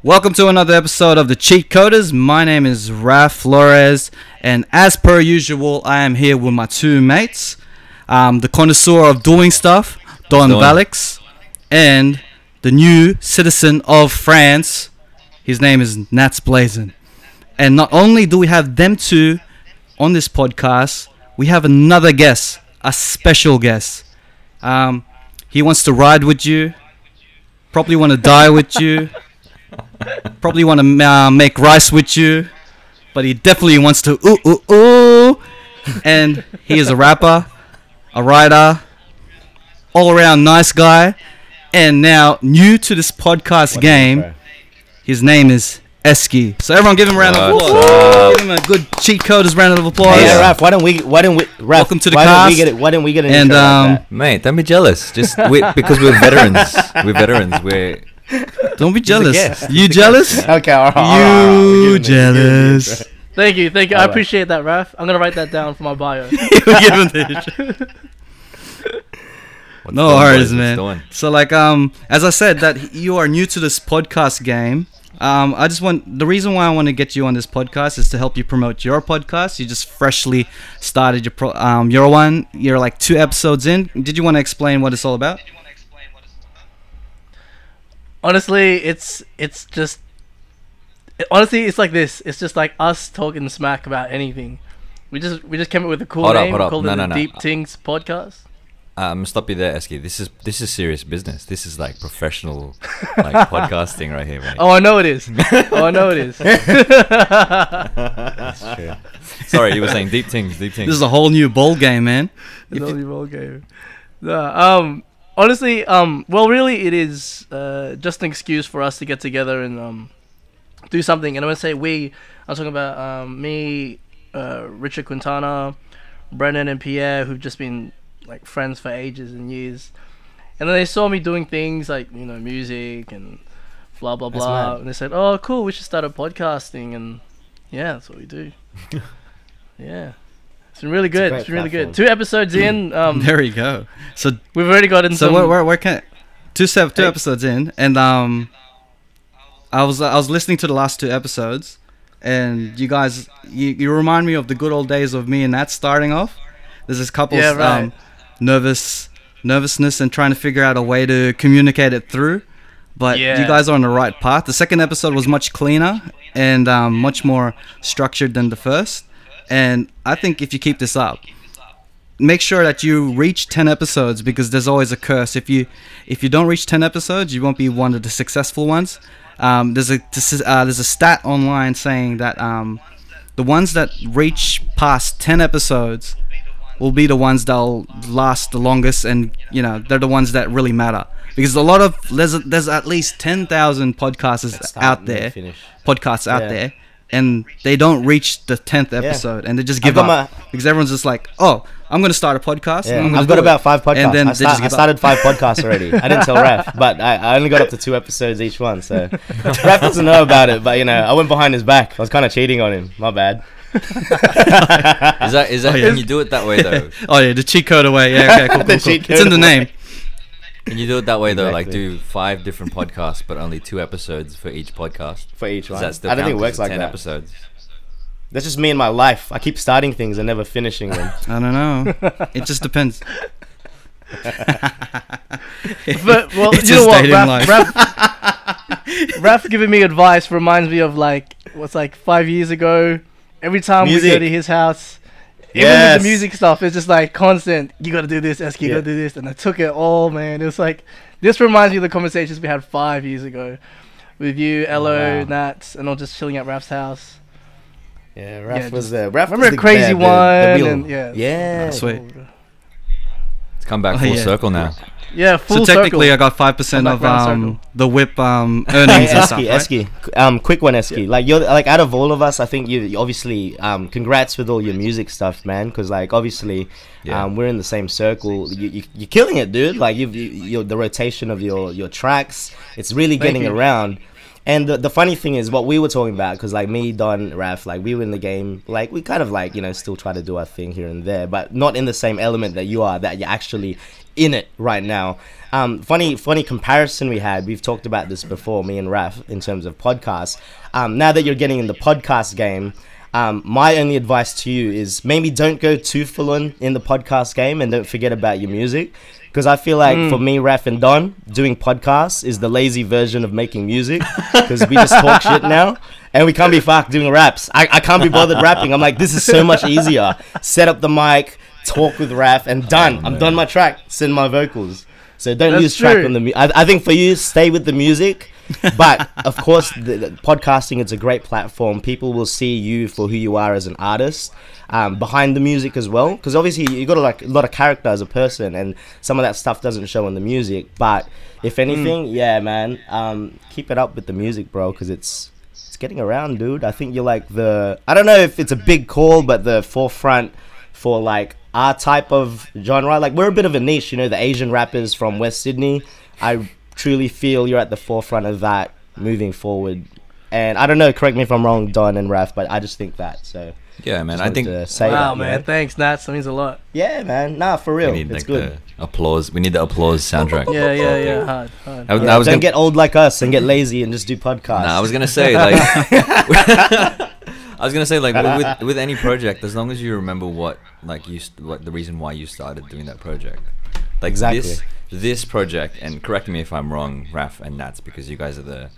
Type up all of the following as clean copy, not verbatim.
Welcome to another episode of the Cheatcoders. My name is Raf Flores, and as per usual, I am here with my two mates, the connoisseur of doing stuff, Don Valix, and the new citizen of France. His name is Nats Blazin. And not only do we have them two on this podcast, we have another guest, a special guest. He wants to ride with you, probably want to die with you, probably want to make rice with you, but he definitely wants to ooh. And he is a rapper, a writer, all around nice guy, and now new to this podcast game. His name is Esky. So everyone give him a round of applause. Give him a good Cheatcoders round of applause. Hey, Raf, why don't we Raf, welcome to the cast. Why don't we get an intro like that? Mate, don't be jealous. Because we're veterans. Don't be jealous. You jealous? Okay, all right. You jealous. Thank you. I appreciate that, Raf. I'm gonna write that down for my bio. Give him the No worries, man. So as I said, that you are new to this podcast game. The reason why I want to get you on this podcast is to help you promote your podcast. You just freshly started your one. You're like 2 episodes in. Did you want to explain what it's all about? Honestly, it's like this. It's just like us talking smack about anything. We just came up with a cool name. Hold up. Called it the Deep Things Podcast. Stop you there, Esky. This is serious business. This is like professional podcasting right here, mate. Oh, I know it is. That's true. Sorry, you were saying deep things. This is a whole new ball game, man. It's a whole new ball game. Honestly, well, really, it is just an excuse for us to get together and do something. And when I say we, I'm talking about me, Richard Quintana, Brennan, and Pierre, who've just been like friends for ages and years. And then they saw me doing things like, music and blah blah blah, and they said, "Oh, cool, we should start a podcasting." And yeah, that's what we do. Yeah. It's been really good. It's been really good. 2 episodes in. There you go. So we've already got into. So where can 2 episodes in, and I was listening to the last 2 episodes, and you guys, you remind me of the good old days of me and Nat starting off. There's this couple's nervousness and trying to figure out a way to communicate it through, but you guys are on the right path. The second episode was much cleaner and much more structured than the first. And I think if you keep this up, make sure that you reach 10 episodes, because there's always a curse. If you don't reach 10 episodes, you won't be one of the successful ones. There's a stat online saying that the ones that reach past 10 episodes will be the ones that'll last the longest, and they're the ones that really matter. Because there's at least 10,000 podcasts out there, and they don't reach the 10th episode, and they just give up because everyone's just like, "Oh, I'm going to start a podcast." Yeah. I've got about 5 podcasts. And then I started 5 podcasts already. I didn't tell Raf, but I only got up to 2 episodes each one. So Raf doesn't know about it, but I went behind his back. I was kind of cheating on him. My bad. Is that can you do it that way though? Oh yeah, the cheat code away. Yeah, okay, cool. It's in the name. Can you do it that way though? Like do 5 different podcasts, but only 2 episodes for each podcast. For each one. Does that still I don't count think it works like 10 that. Episodes. That's just me and my life. I keep starting things and never finishing them. I don't know. It just depends. But it's you know what, Raf giving me advice reminds me of what's 5 years ago. Every time we go to his house, even with the music stuff, it's just like constant. You got to do this, Esky. You got to do this, and I took it all, man. It was like this reminds me of the conversations we had 5 years ago with you, Elo, Nats, and all just chilling at Raf's house. Yeah, Raf was there. Raf remember was a crazy one, yeah, sweet. It's come back full circle now. Yeah, full So technically, circle. I got 5% of the whip earnings and stuff, right? Esky, quick one, Esky. Yeah. You're out of all of us, I think you obviously congrats with all your music stuff, man. Because obviously, we're in the same circle. You're killing it, dude. The rotation of your tracks, it's really getting around. And the funny thing is what we were talking about, because like me, Don, Raf, like we were in the game, like we kind of like, you know, still try to do our thing here and there, but not in the same element that you are, that you're actually in it right now. Funny comparison we had. We've talked about this before, me and Raf, in terms of podcasts. Now that you're getting in the podcast game, my only advice to you is maybe don't go too full on in the podcast game and don't forget about your music. Because I feel like for me, Raf and Don, doing podcasts is the lazy version of making music. Because we just talk shit now. And we can't be fucked doing raps. I can't be bothered rapping. I'm like, this is so much easier. Set up the mic, talk with Raf, and done. I'm done my track. Send my vocals. So don't lose track on the I think for you, stay with the music. But of course, the podcasting, it's a great platform. People will see you for who you are as an artist, behind the music as well. Because obviously you got like a lot of character as a person, and some of that stuff doesn't show in the music. But if anything, yeah, man, keep it up with the music, bro, because it's getting around, dude. I think you're like I don't know if it's a big call, but the forefront for like our type of genre. Like we're a bit of a niche, you know, the Asian rappers from West Sydney. I truly feel you're at the forefront of that moving forward. And I don't know, correct me if I'm wrong, Don and Raf, but I just think that. So yeah, man, I think wow, man, thanks, Nats, that means a lot. Yeah, man, nah, for real, we need, it's like, good. the applause. We need the applause soundtrack. Yeah, hard. I was don't get old like us and get lazy and just do podcasts. Nah, I was gonna say like with any project, as long as you remember what the reason why you started doing that project. Like exactly. This project, and correct me if I'm wrong, Raf and Nats, because you guys are the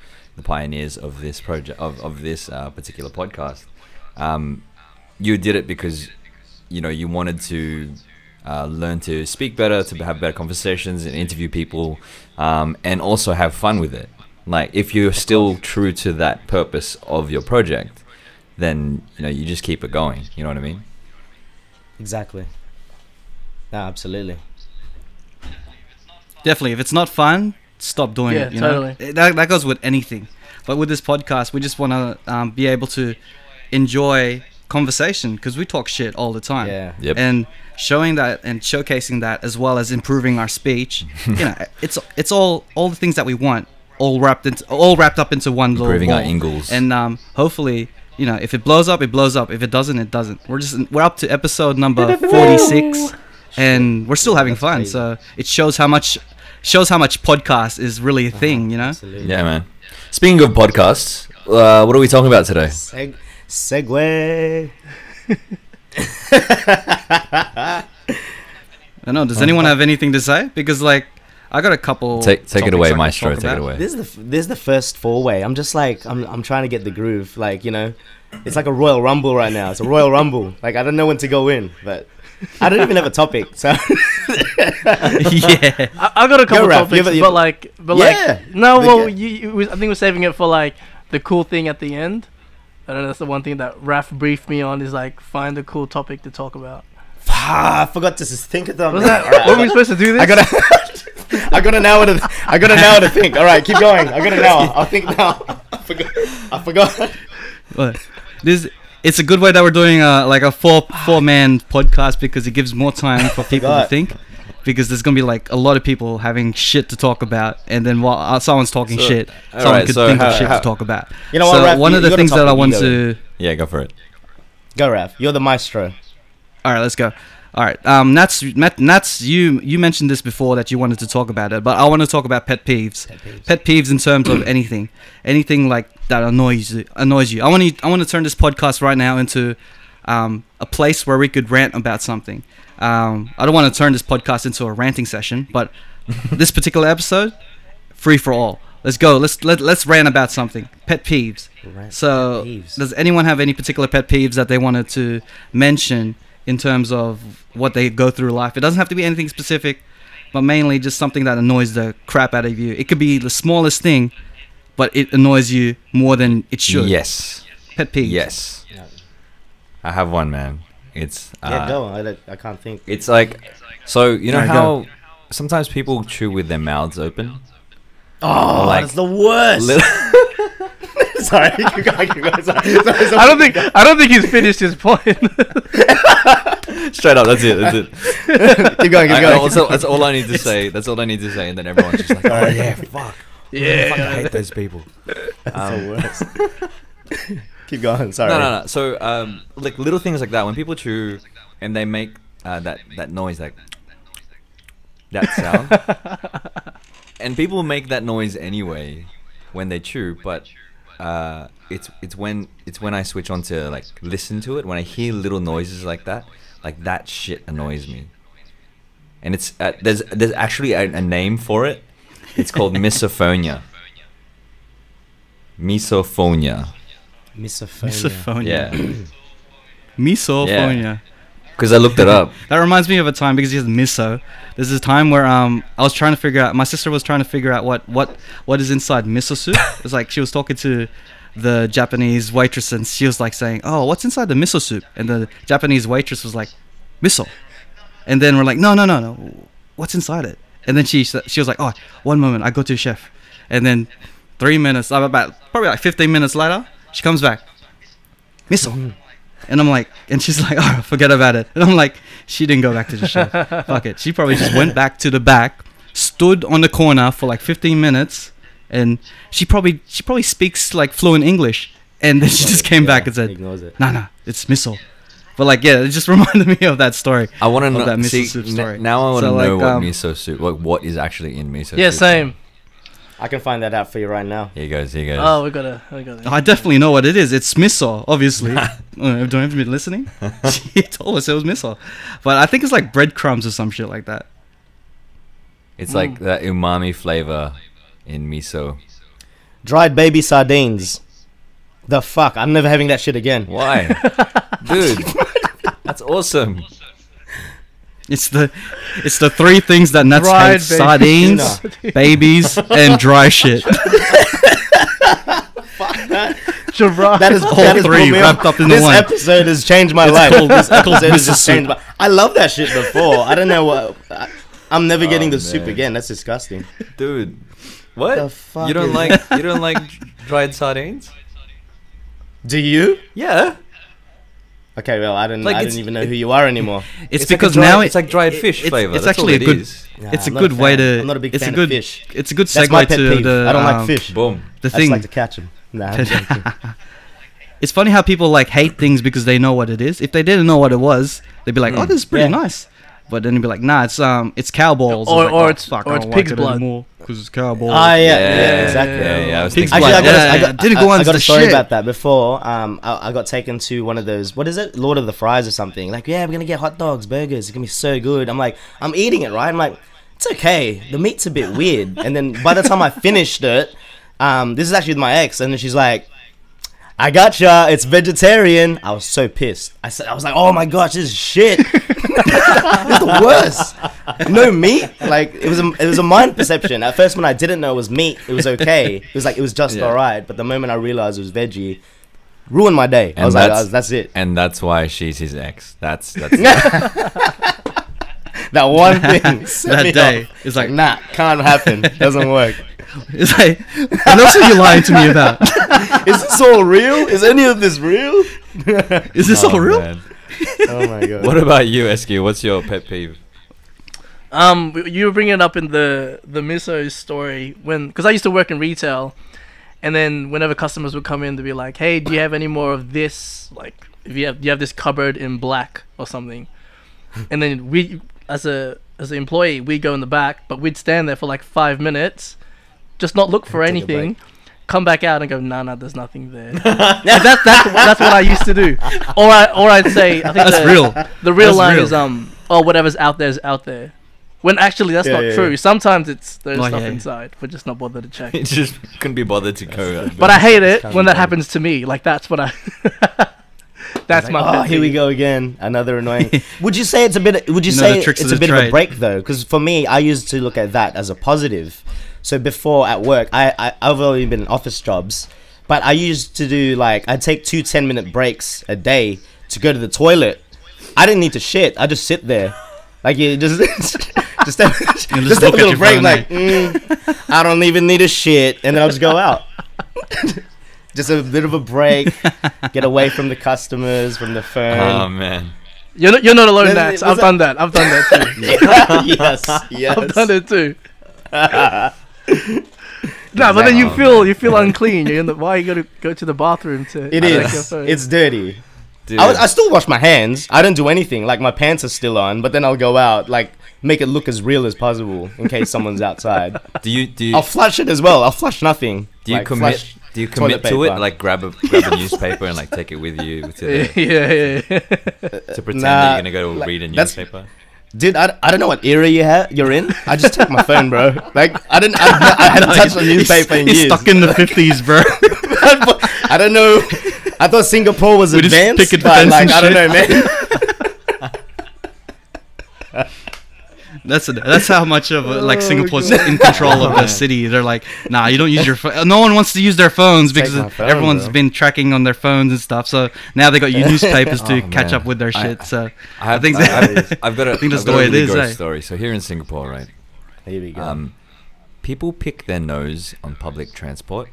pioneers of this project, of this particular podcast. You did it because, you know, you wanted to learn to speak better, to have better conversations and interview people, and also have fun with it. Like, if you're still true to that purpose of your project, then, you know, you just keep it going. You know what I mean? Exactly. No, absolutely. Definitely. If it's not fun, stop doing it. You know, that goes with anything. But with this podcast, we just want to be able to enjoy conversation, because we talk shit all the time. Yeah. Yep. And showing that and showcasing that, as well as improving our speech. You know, it's all the things that we want, all wrapped up into one little improving ball. our Ingles. And hopefully, you know, if it blows up, it blows up. If it doesn't, it doesn't. We're up to episode number 46. And we're still having fun, crazy. So it shows how much podcast is really a thing, you know. Absolutely. Yeah, man. Speaking of podcasts, what are we talking about today? Segue. I know. Does anyone have anything to say? Because like, I got a couple. Take it away, Maestro. Take it away. This is the first 4-way. I'm just like I'm trying to get the groove. Like, you know, it's like a Royal Rumble right now. It's a Royal Rumble. Like, I don't know when to go in, but I don't even have a topic. So Yeah, I got a couple topics, but like no. Well, I think we're saving it for like the cool thing at the end. I don't know. That's the one thing that Raf briefed me on, is like find a cool topic to talk about. I forgot to think of them. Was that? Were we supposed to do this? I got an hour to think. All right, keep going. I got an hour. I'll think now. I forgot. But it's a good way that we're doing like a four-man podcast, because it gives more time for people to think. Because there's gonna be like a lot of people having shit to talk about, and then while someone's talking shit, someone could think of shit to talk about. You know what, Raf, one of the things that I want to... Yeah, go for it. Go, Raf. You're the maestro. All right, let's go. All right, Nats, you mentioned this before that you wanted to talk about it, but I want to talk about pet peeves. Pet peeves in terms of anything like that annoys you. I want to turn this podcast right now into a place where we could rant about something. I don't want to turn this podcast into a ranting session, but this particular episode, free for all. Let's go. Let's rant about something. Pet peeves. So, does anyone have any particular pet peeves that they wanted to mention in terms of what they go through life? It doesn't have to be anything specific, but mainly just something that annoys the crap out of you. It could be the smallest thing, but it annoys you more than it should. Yes. Pet peeves. Yes. I have one, man. It's go. I can't think. It's like, so you know how sometimes people chew with their mouths open. Oh, like, that's the worst. Sorry, keep going. Sorry. I don't think he's finished his point. Straight up, that's it. Keep going. That's all I need to say. That's all I need to say, and then everyone's just like, "Oh yeah, fuck. Yeah, I hate those people." That's the worst. Keep going. Sorry. No. So, like little things like that. When people chew and they make that noise, like that sound, and people make that noise anyway when they chew. But it's when I switch on to like listen to it. When I hear little noises like that shit annoys me. And it's there's actually a name for it. It's called misophonia. Misophonia. Misophonia. Yeah. Misophonia. Because I looked it up. That reminds me of a time because he has miso. There's this time where I was trying to figure out. My sister was trying to figure out what is inside miso soup. It's like she was talking to the Japanese waitress and she was like saying, "Oh, what's inside the miso soup?" And the Japanese waitress was like, "Miso." And then we're like, no, what's inside it? And then she was like, "Oh, one moment, I go to the chef." And then 3 minutes, probably like 15 minutes later, she comes back, "Miso." And I'm like, and she's like, "Oh, forget about it." And I'm like, she didn't go back to the chef. Fuck it. She probably just went back to the back, stood on the corner for like 15 minutes, and she probably speaks like fluent English. And then she just came back and said, "Nah, it's miso." But like, yeah, it just reminded me of that story. I want to know that miso see, soup story. Now I want to So, know like, what miso soup, what is actually in miso soup. Yeah, same. I can find that out for you right now. Here goes. Oh, we gotta. I definitely know what it is. It's miso, obviously. Don't have to be listening. She told us it was miso, but I think it's like breadcrumbs or some shit like that. It's like that umami flavor in miso. Dried baby sardines. The fuck? I'm never having that shit again. Why? Dude, that's awesome. It's the three things that nuts Dried hate: sardines, babies, and dry shit. That is All three wrapped up in the this one. episode has changed my life. called- This episode has Mrs. just changed my. I love that shit before. I don't know what. I'm never getting the soup man. again. That's disgusting. Dude, what? The fuck You don't is- like dried sardines? Do you? Yeah. Okay, well, I didn't Like, it's- even know who you are anymore. It's like because a dry- now it's like dried fish flavor. It's That's actually all a good. it is. It's a I'm not good way fan. to. I'm not a big it's fan a good. of fish. It's a good That's my segue pet to peeve. the. I don't like fish. Boom. The I just thing. like to catch them. Nah, I'm joking. It's funny how people like hate things because they know what it is. If they didn't know what it was, they'd be like, "Oh, this is pretty Yeah. nice." But then you'd be like, "Nah, it's cow balls." Or- like, or "Oh, it's- fuck, or I it's don't pig's like it blood." anymore because it's cow balls. Ah, yeah, Yeah, exactly. Yeah, I was Pig's thinking. blood. Actually, Yeah, I didn't go on got to a the story shit. about that before. I got taken to one of those. What is it? Lord of the Fries or something. Like, yeah, we're gonna get hot dogs, burgers. It's gonna be so good. I'm like, I'm eating it, right? I'm like, it's okay. The meat's a bit weird. And then by the time I finished it, this is actually with my ex, and then she's like, "I gotcha. It's vegetarian." I was so pissed. I was like, "Oh my gosh, this is shit. It's the worst. No meat. Like it was a mind perception. At first, when I didn't know it was meat, it was okay. It was like it was just Yeah. alright. But the moment I realized it was veggie, ruined my day. I And was like, that's- that's it. And that's why she's his ex. That's That one thing set That me day. off. It's like, Nah, can't happen. Doesn't work. it's like, what else are you lying to me about? Is this all real? Is any of this real? Is this all real? Man. Oh my god. What about you, Esky? What's your pet peeve? You were bringing it up in the miso story because I used to work in retail, and then whenever customers would come in, they'd be like, "Hey, do you have any more of this? Like, if you have this cupboard in black or something?" And then we, as an employee, we go in the back, but we'd stand there for like 5 minutes, just not look for Take a anything. break. Come back out and go, nah, there's nothing there. Like, that's what I used to do. Or I'd say, I think That's real. The real That's line real. is oh, whatever's out there is out there. When actually that's Yeah, not yeah, true. yeah. Sometimes there's Oh, stuff yeah. inside. We're just not bothered to check. It just couldn't be bothered to go. But I hate it That's when that kinda happens to me. Like that's what I. That's Like, my. oh, pet here we peeve. go again. Another annoying. Would you say it's a bit? Would you You know the say tricks it's of a the bit of a trade. break though? Because for me, I used to look at that as a positive. So before at work, I've only been in office jobs, but I used to do like I'd take 2 10-minute breaks a day to go to the toilet. I didn't need to shit. I just sit there, like you just just have, just have a look at little your break. phone, Like I don't even need a shit, and then I'll just go out. Just a bit of a break, get away from the customers, from the phone. Oh man. You're not alone, Was Nats. that- I've done that. I've done that too. yes, yes. I've done it too. No, but then you feel unclean. You're in the, why you gotta go to the bathroom to? It check your is. phone? It's dirty. Dude, I still wash my hands. I don't do anything. Like my pants are still on, but then I'll go out, like make it look as real as possible in case someone's outside. do you I'll flush it as well. I'll flush nothing. do you Like, commit flush do you toilet commit to it? paper. Like grab a newspaper and like take it with you to yeah. to pretend Nah, that you're gonna go like, read a that's- newspaper. Dude, I don't know what era you're in. I just took my phone, bro. Like I hadn't touched a newspaper in He's years. stuck in the 50s, bro. I don't know. I thought Singapore was We just advanced, picket but fence like and I don't know, shit. man. That's how much of like Oh, Singapore's God. in control of the city. They're like, nah, you don't use your phone. No one wants to use their phones Take because my phone, everyone's bro. been tracking on their phones and stuff. So now they got your newspapers to Oh, catch man. up with their I- shit. So I think I've got a, think that's I've the got way a it really is, gross eh? story. So here in Singapore, right? Here we go. People pick their nose on public transport,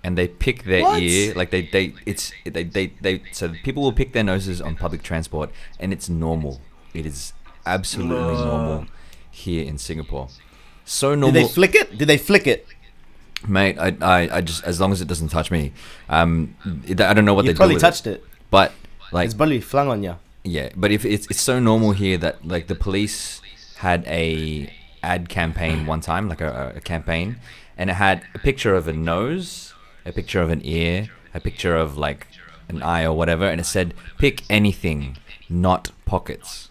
and they pick their What? ear. Like they so people will pick their noses on public transport, and it's normal. It is absolutely normal here in Singapore. So Did normal, they flick it? Did they flick it? mate. I just, as long as it doesn't touch me. I don't know what You they do probably with touched it. but like It's probably flung on you. yeah, but if it's so normal here that like the police had a ad campaign one time, like a campaign, and it had a picture of a nose, a picture of an ear, a picture of like an eye or whatever, and it said pick anything, not pockets.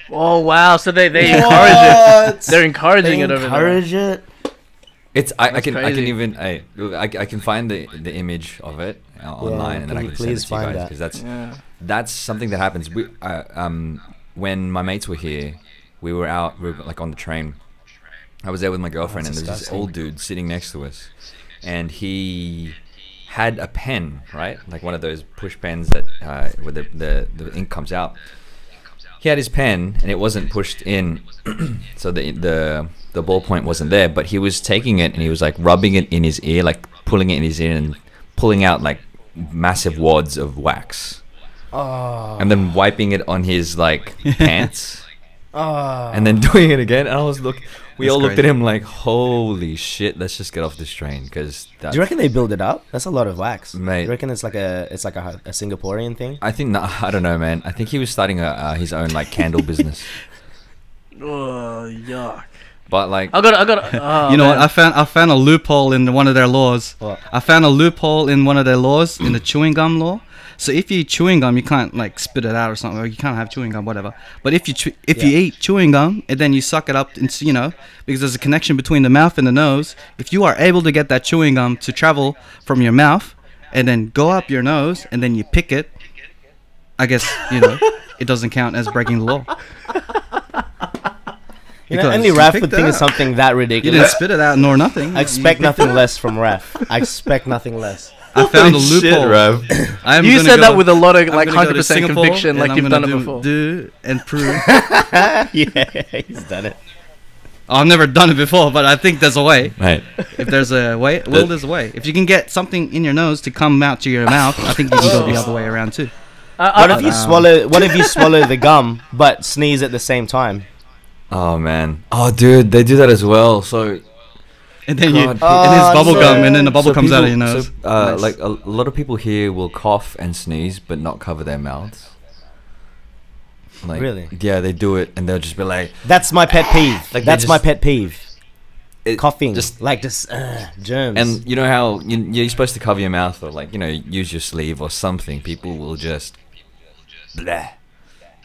Oh wow! So they encourage it. What? They're encouraging it over there. Encourage it. It's I That's can crazy. even I can find the image of it online, and then can I you can send it please to you find guys that? because Yeah. that's something that happens. When my mates were here, we were like on the train. I was there with my girlfriend, and That's there's this disgusting. old dude sitting next to us, and he had a pen, right, like one of those push pens that where the ink comes out. He had his pen, and it wasn't pushed in, so the ballpoint wasn't there. But he was taking it, and he was like rubbing it in his ear, like pulling it in his ear, and pulling out like massive wads of wax, Oh. and then wiping it on his like pants. Oh. And then doing it again, and I was we That's all looked at crazy. him like, holy shit, let's just get off this train, because Do you reckon they build it up? That's a lot of wax. Mate. You reckon it's like a Singaporean thing? I think I don't know, man. I think he was starting his own like candle business, Oh yuck! but like I got. Oh, you know what? man. I found a loophole in one of their laws. What? I found a loophole in one of their laws in the chewing gum law. So if you eat chewing gum, you can't like spit it out or something, or you can't have chewing gum, whatever. But if you you eat chewing gum and then you suck it up, and because there's a connection between the mouth and the nose, if you are able to get that chewing gum to travel from your mouth and then go up your nose and then you pick it, I guess it doesn't count as breaking the law. You know, Because only you Raf picked would it think of up. something that You didn't ridiculous. spit it out nor nothing. I expect nothing less from Raf. I expect nothing less. I found a Shit, loophole. Rav. I am You gonna said go- that with a lot of I'm like gonna go to 100% Singapore, conviction, and like I'm you've gonna done it before. Do and prove. Yeah, he's done it. I've never done it before, but I think there's a way. Mate, If there's a way, well, there's a way. If you can get something in your nose to come out to your mouth, I think you can go the other way around too. What if you swallow? What if you swallow the gum but sneeze at the same time? oh man, oh dude, they do that as well. So And then God. and it's Oh, bubble no. gum, and then the bubble so comes out of your people- nose. So, Nice. like a lot of people here will cough and sneeze, but not cover their mouths. Like, Really? Yeah, they do it, and they'll just be like, That's my pet peeve. Like, they That's my just- pet peeve. it- Coughing, Just like germs. and you know how you're supposed to cover your mouth or like use your sleeve or something. People will just, bleh.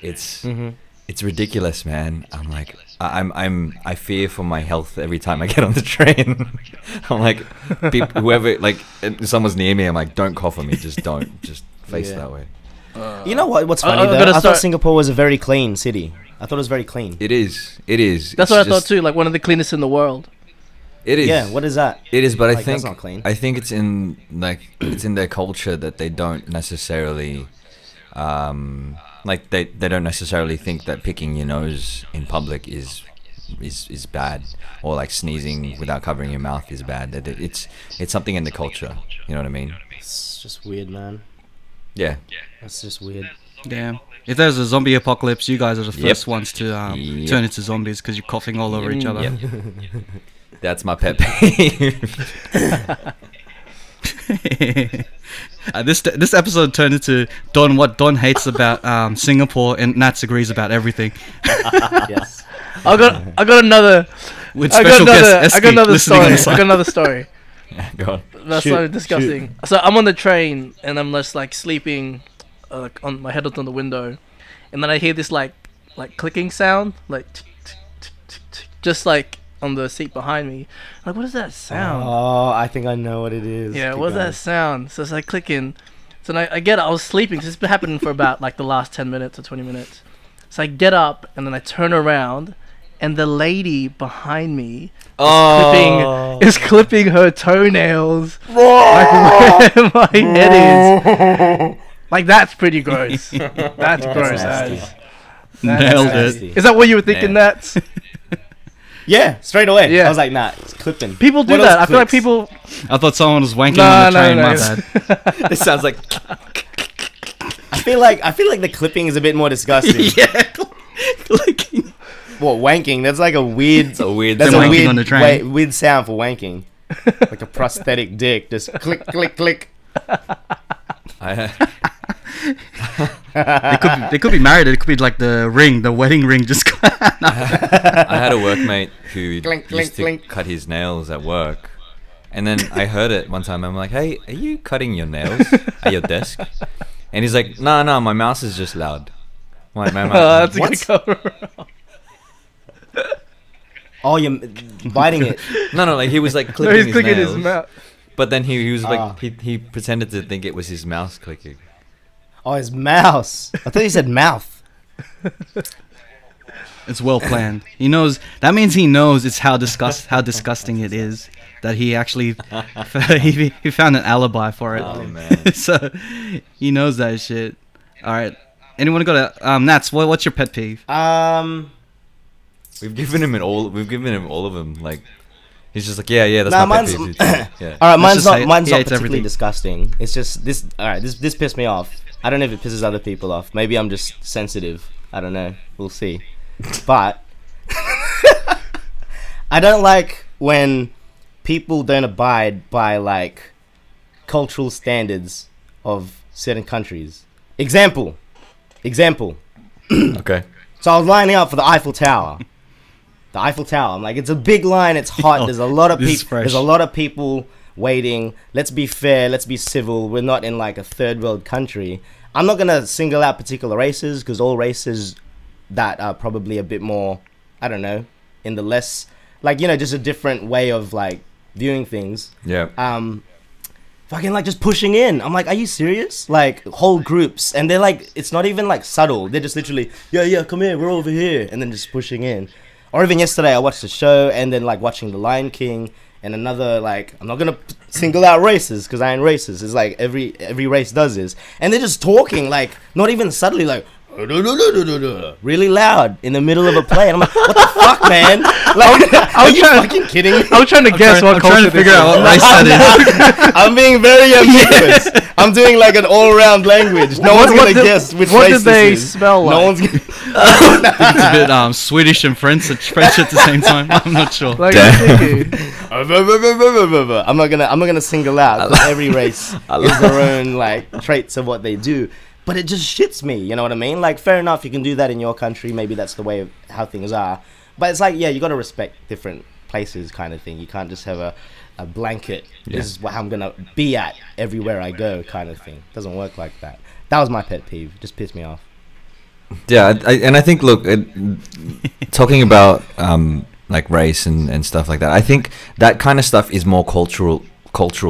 It's Mhm. it's ridiculous, man. I'm like, I fear for my health every time I get on the train. I'm like, whoever, like, if someone's near me, I'm like, don't cough on me, just don't, just face Yeah. that way. You know what? What's I- funny I'm though? gonna I thought start- Singapore was a very clean city. I thought it was very clean. It is. That's It's what I thought just- too. Like one of the cleanest in the world. It is. Yeah. What is that? It is, but Like, I that's think not clean. I think it's in it's in their culture that they don't necessarily, like they don't necessarily think that picking your nose in public is bad, or like sneezing without covering your mouth is bad. It's something in the culture. You know what I mean? It's just weird, man. Yeah. That's just weird. Damn. If there's a zombie apocalypse, you guys are the Yep. first ones to Yep. turn into zombies because you're coughing all over each other. Yep. That's my pet peeve. This episode turned into what Don hates about Singapore, and Nats agrees about everything. Yes. I got another. With I got special another. guest I got Esky another listening on story. the side. I got another story. Go on. That's Shoot, so disgusting. So I'm on the train and I'm just like sleeping, on my head on the window, and then I hear this like clicking sound, like just like on the seat behind me. Like, what is that sound? Oh, I think I know what it is. Yeah, Keep what's going. that sound? So it's like clicking. So then I get up. I was sleeping. So it's been happening for about like the last 10 minutes or 20 minutes. So I get up and then I turn around, and the lady behind me is clipping her toenails like where my head is. Like, that's pretty gross. That's gross. nasty. That's Nailed nasty. it. Is that what you were thinking, Yeah. Nats? Yeah, straight away. Yeah. I was like, nah, it's clipping. People do What that. else I feel like clicks? people. I thought someone was wanking No, on the no, train. no, My no. bad. This sounds like I feel like the clipping is a bit more disgusting. Yeah, clicking. What, wanking? That's like a weird. it's a weird. That's a wanking weird, on the train. weird sound for wanking. Like a prosthetic dick, just click, click, click. They could be married. It could be like the wedding ring. Just I had a workmate who Clink, clink, used to clink. cut his nails at work, and then I heard it one time. I'm like, "Hey, are you cutting your nails at your desk?" And he's like, "No, no, my mouse is just loud." I'm like, my mouse. That's a good cover. Oh, you're biting it. No, like he was like No, clipping he's his clicking nails, his mouth. but then he was like Ah. he pretended to think it was his mouse clicking. Oh, his mouse. I thought you said mouth. It's well planned. He knows. That means he knows it's how disgusting it is. That he actually he found an alibi for it. Oh man. So he knows that shit. All right. Anyone got a Nats? What's your pet peeve? We've given him all of them. Like he's just like, yeah, that's Nah, my pet mine's- peeve. Yeah. All right, Let's just say mine's he not hates particularly everything. disgusting. It's just this. All right, this pissed me off. I don't know if it pisses other people off. Maybe I'm just sensitive. I don't know. We'll see. But I don't like when people don't abide by like cultural standards of certain countries. Example. Okay. So I was lining up for the Eiffel Tower. The Eiffel Tower. I'm like, it's a big line. It's hot. Oh, There's a lot of this is people. fresh. There's a lot of people waiting. Let's be fair. Let's be civil. We're not in like a third world country. I'm not gonna single out particular races because all races that are probably a bit more, I don't know, in the less like just a different way of like viewing things. Yeah. Fucking like just pushing in. I'm like, are you serious? Like whole groups, and they're like, it's not even like subtle. They're just literally, yeah, come here, we're over here, and then just pushing in. Or even yesterday, I watched the show, and then like watching The Lion King, and another like, I'm not gonna single out races because I ain't racist. It's like every race does this, and they're just talking like not even subtly, like really loud in the middle of a play, and I'm like, what the fuck, man? Like, are you fucking kidding me? I was trying to guess what I'm culture trying to figure this out is. what race that is. I'm being very ambiguous. I'm doing like an all-round language. No one's gonna guess which what race did they this is. smell like? No one's gonna. It's a bit Swedish and French at the same time. I'm not sure. Like, I'm thinking, I'm not gonna single out 'cause every race is their own like traits of what they do. But it just shits me, you know what I mean? Like, fair enough, you can do that in your country. Maybe that's the way of how things are. But it's like, yeah, you got to respect different places kind of thing. You can't just have a blanket. Yeah. This is what I'm going to be at everywhere I go kind of thing. Doesn't work like that. That was my pet peeve. Just pissed me off. Yeah, and I think, look, talking about like race and stuff like that, I think that kind of stuff is more cultural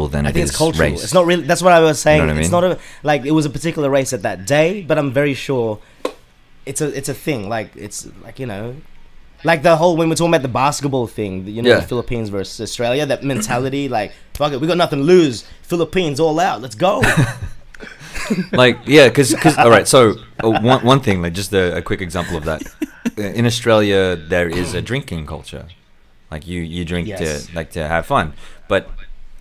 than I it think is it's cultural. race. It's not really. That's what I was saying. You know what I It's mean? not like it was a particular race at that day, but I'm very sure it's a thing. Like it's like like the whole when we're talking about the basketball thing. Yeah. The Philippines versus Australia. That mentality, like fuck it, we got nothing to lose. Philippines all out. Let's go. Like, yeah, because all right, so one thing, like just a quick example of that. In Australia, there is a drinking culture. Like you drink Yes. to have fun, but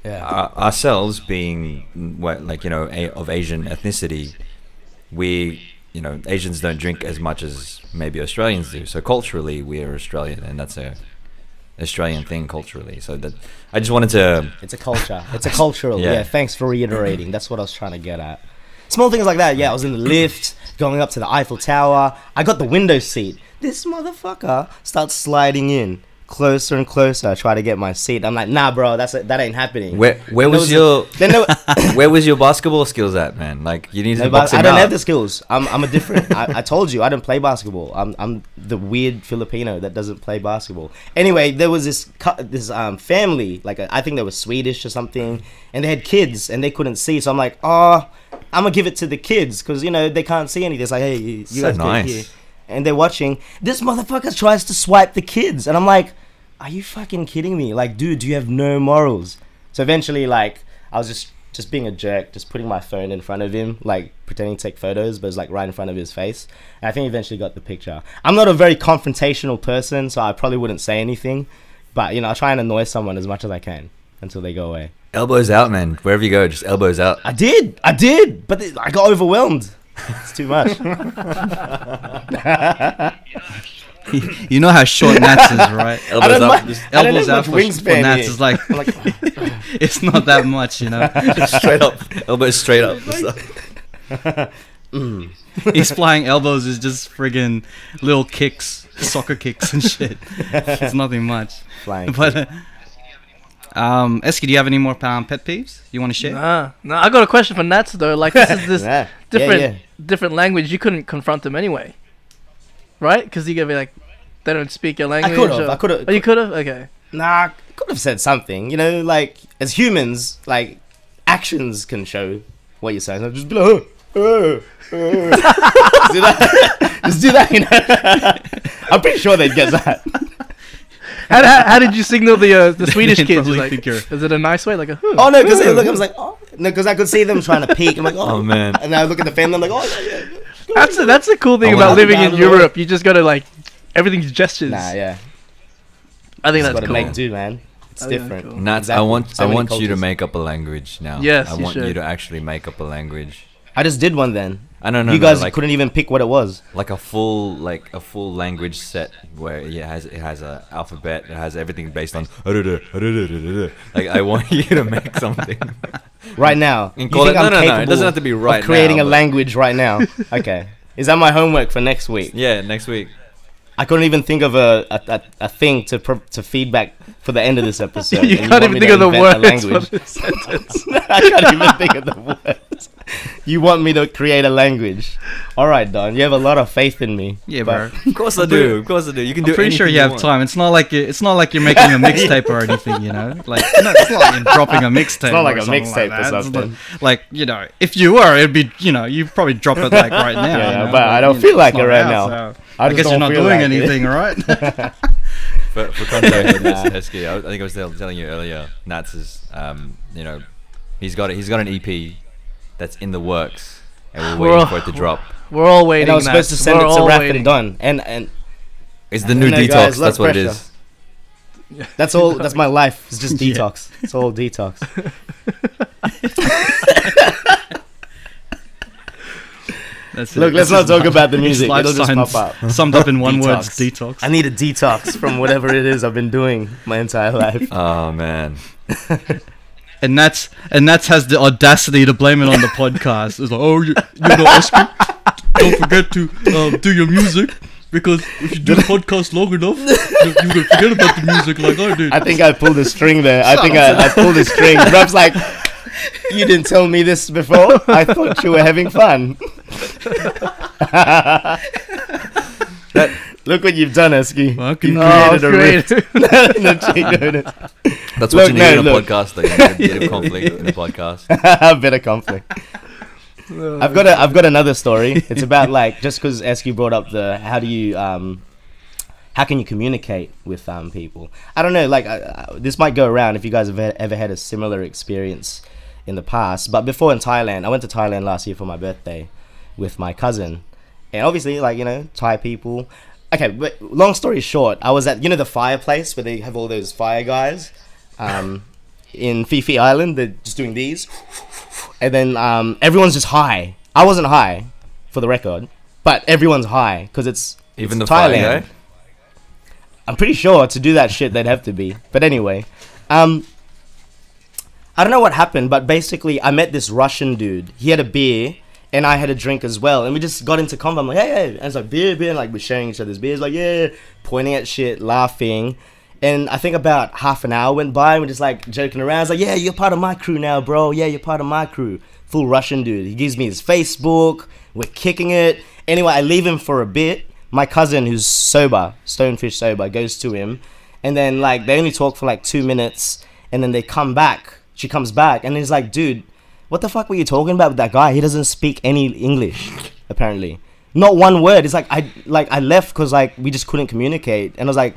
Yeah. ourselves being of Asian ethnicity, Asians don't drink as much as maybe Australians do. So culturally, we're Australian, and that's Australian thing culturally. So that I just wanted to. It's a culture. It's a cultural. Yeah. Yeah. Thanks for reiterating. That's what I was trying to get at. Small things like that. Yeah, I was in the lift, going up to the Eiffel Tower. I got the window seat. This motherfucker starts sliding in closer and closer. Try to get my seat. I'm like, nah, bro, that ain't happening. Where was your where was your basketball skills at, man? Like you need to box him I don't out. have the skills. I'm a different. I told you I don't play basketball. I'm the weird Filipino that doesn't play basketball. Anyway, there was this family, like I think they were Swedish or something, and they had kids and they couldn't see. So I'm like, oh, I'm gonna give it to the kids because they can't see anything. It's like, hey, you So guys go nice. here. And they're watching. This motherfucker tries to swipe the kids, and I'm like, are you fucking kidding me? Like, dude, you have no morals. So eventually, like, I was just being a jerk, just putting my phone in front of him, like pretending to take photos, but it's like right in front of his face. And I think he eventually got the picture. I'm not a very confrontational person, so I probably wouldn't say anything. But I try and annoy someone as much as I can until they go away. Elbows out, man. Wherever you go, just elbows out. I did, but I got overwhelmed. It's too much. You know how short Nats is, right? I don't Elbows up. mind- Just I don't Elbows have out much for wingspan Nats here. is like, I'm like, it's not that much, straight up. Elbows straight up. His flying elbows is just friggin' little kicks, soccer kicks and shit. It's nothing much. flying. But Esky, do you have any more pet peeves you want to share? Nah. I got a question for Nats though. Like this is this Yeah. different language. You couldn't confront them anyway, right? Because you gotta be like, they don't speak your language. I could've. Oh, you could have. Okay. Nah, I could have said something. Like as humans, like actions can show what you're saying. So just be like, just do that. Just do that. I'm pretty sure they'd get that. How did you signal the Swedish They'd kids? probably Like, think you're- is it a nice way? Like a. Oh no, because look, I was like, oh no, because I could see them trying to peek. I'm like, Oh man. and I look at the family. I'm like, oh yeah. That's a cool thing Oh, about wow. living Down in the road. Europe. You just gotta like everything's gestures. Nah, yeah. I think Just that's gotta cool. make do, man. It's I think that's different. cool. Nats, Exactly. I want So many you to cultures. make up a language now. Yes, I you want you should. to actually make up a language. I just did one then. I don't know. You guys like, couldn't even pick what it was. like a full language set where it has a alphabet. It has everything based on. Like I want you to make something. Right now. And You call think it, I'm no. It capable doesn't have to be right of creating now, a but- language right now. Okay. Is that my homework for next week? Yeah, next week. I couldn't even think of a thing to feedback for the end of this episode. You and can't want even me think to of the invent a words for language. this sentence. I can't even think of the words. You want me to create a language? All right, Don. You have a lot of faith in me. Yeah, but- bro. Of course I do. Of course I do. You can do. I'm pretty sure anything you have want. time. It's not like you're making a mixtape or anything, Like it's not like you're dropping a mixtape. It's not like or a something mixtape like or that. It's something. not- like if you were, it'd be you probably drop it like right now. Yeah, but I don't feel like it's it not right out, now. so I I just guess you're don't not feel doing like it. anything, right? For context, Nah. Esky, I think I was telling you earlier. Nats is, he's got an EP that's in the works, and we're waiting for it to drop. We're all waiting. And I was supposed to Nats. send We're it to all Raph waiting. and Don. And It's the new know, detox. guys, lot That's what it pressure. is. that's all. That's my life. It's just Yeah. detox. It's all detox. That's Look, it. let's This not is talk about the his music. life It'll just science pop up. Summed up in one word: Detox. detox. I need a detox from whatever it is I've been doing my entire life. Oh man. And that's has the audacity to blame it on the podcast. It's like, oh, Esky, don't forget to do your music because if you do the podcast long enough, you can forget about the music like I did. I think I pulled a string there. I think I pulled a string. Rob's like, you didn't tell me this before. I thought you were having fun. Look what you've done, Esky. Fucking You Oh, created a rift. great. in the Cheatcoders. That's Look, what you need no, in a look. podcast. Like, you need a bit of conflict in a podcast. Bit of conflict. I've got another story. It's about like just because Esky brought up the how can you communicate with people? I don't know. Like this might go around if you guys have ever had a similar experience in the past. But before in Thailand, I went to Thailand last year for my birthday with my cousin, and obviously Thai people. Okay, but long story short, I was at the fireplace where they have all those fire guys. In Phi Island, they're just doing these, and then everyone's just high. I wasn't high, for the record, but everyone's high because it's Even the Thailand. fire guy? I'm pretty sure to do that shit they'd have to be. But anyway, I don't know what happened, but basically I met this Russian dude. He had a beer and I had a drink as well, and we just got into convo. I'm like, hey, and it's like beer, and like we're sharing each other's beers, like yeah, pointing at shit, laughing. And I think about half an hour went by and we're just like joking around. It's like, yeah, you're part of my crew now, bro. Yeah, you're part of my crew. Full Russian dude. He gives me his Facebook. We're kicking it. Anyway, I leave him for a bit. My cousin, who's sober, stonefish sober, goes to him. And then like they only talk for like 2 minutes. And then they come back. She comes back and he's like, dude, what the fuck were you talking about with that guy? He doesn't speak any English, apparently. Not one word. It's like I left because like we just couldn't communicate. And I was like,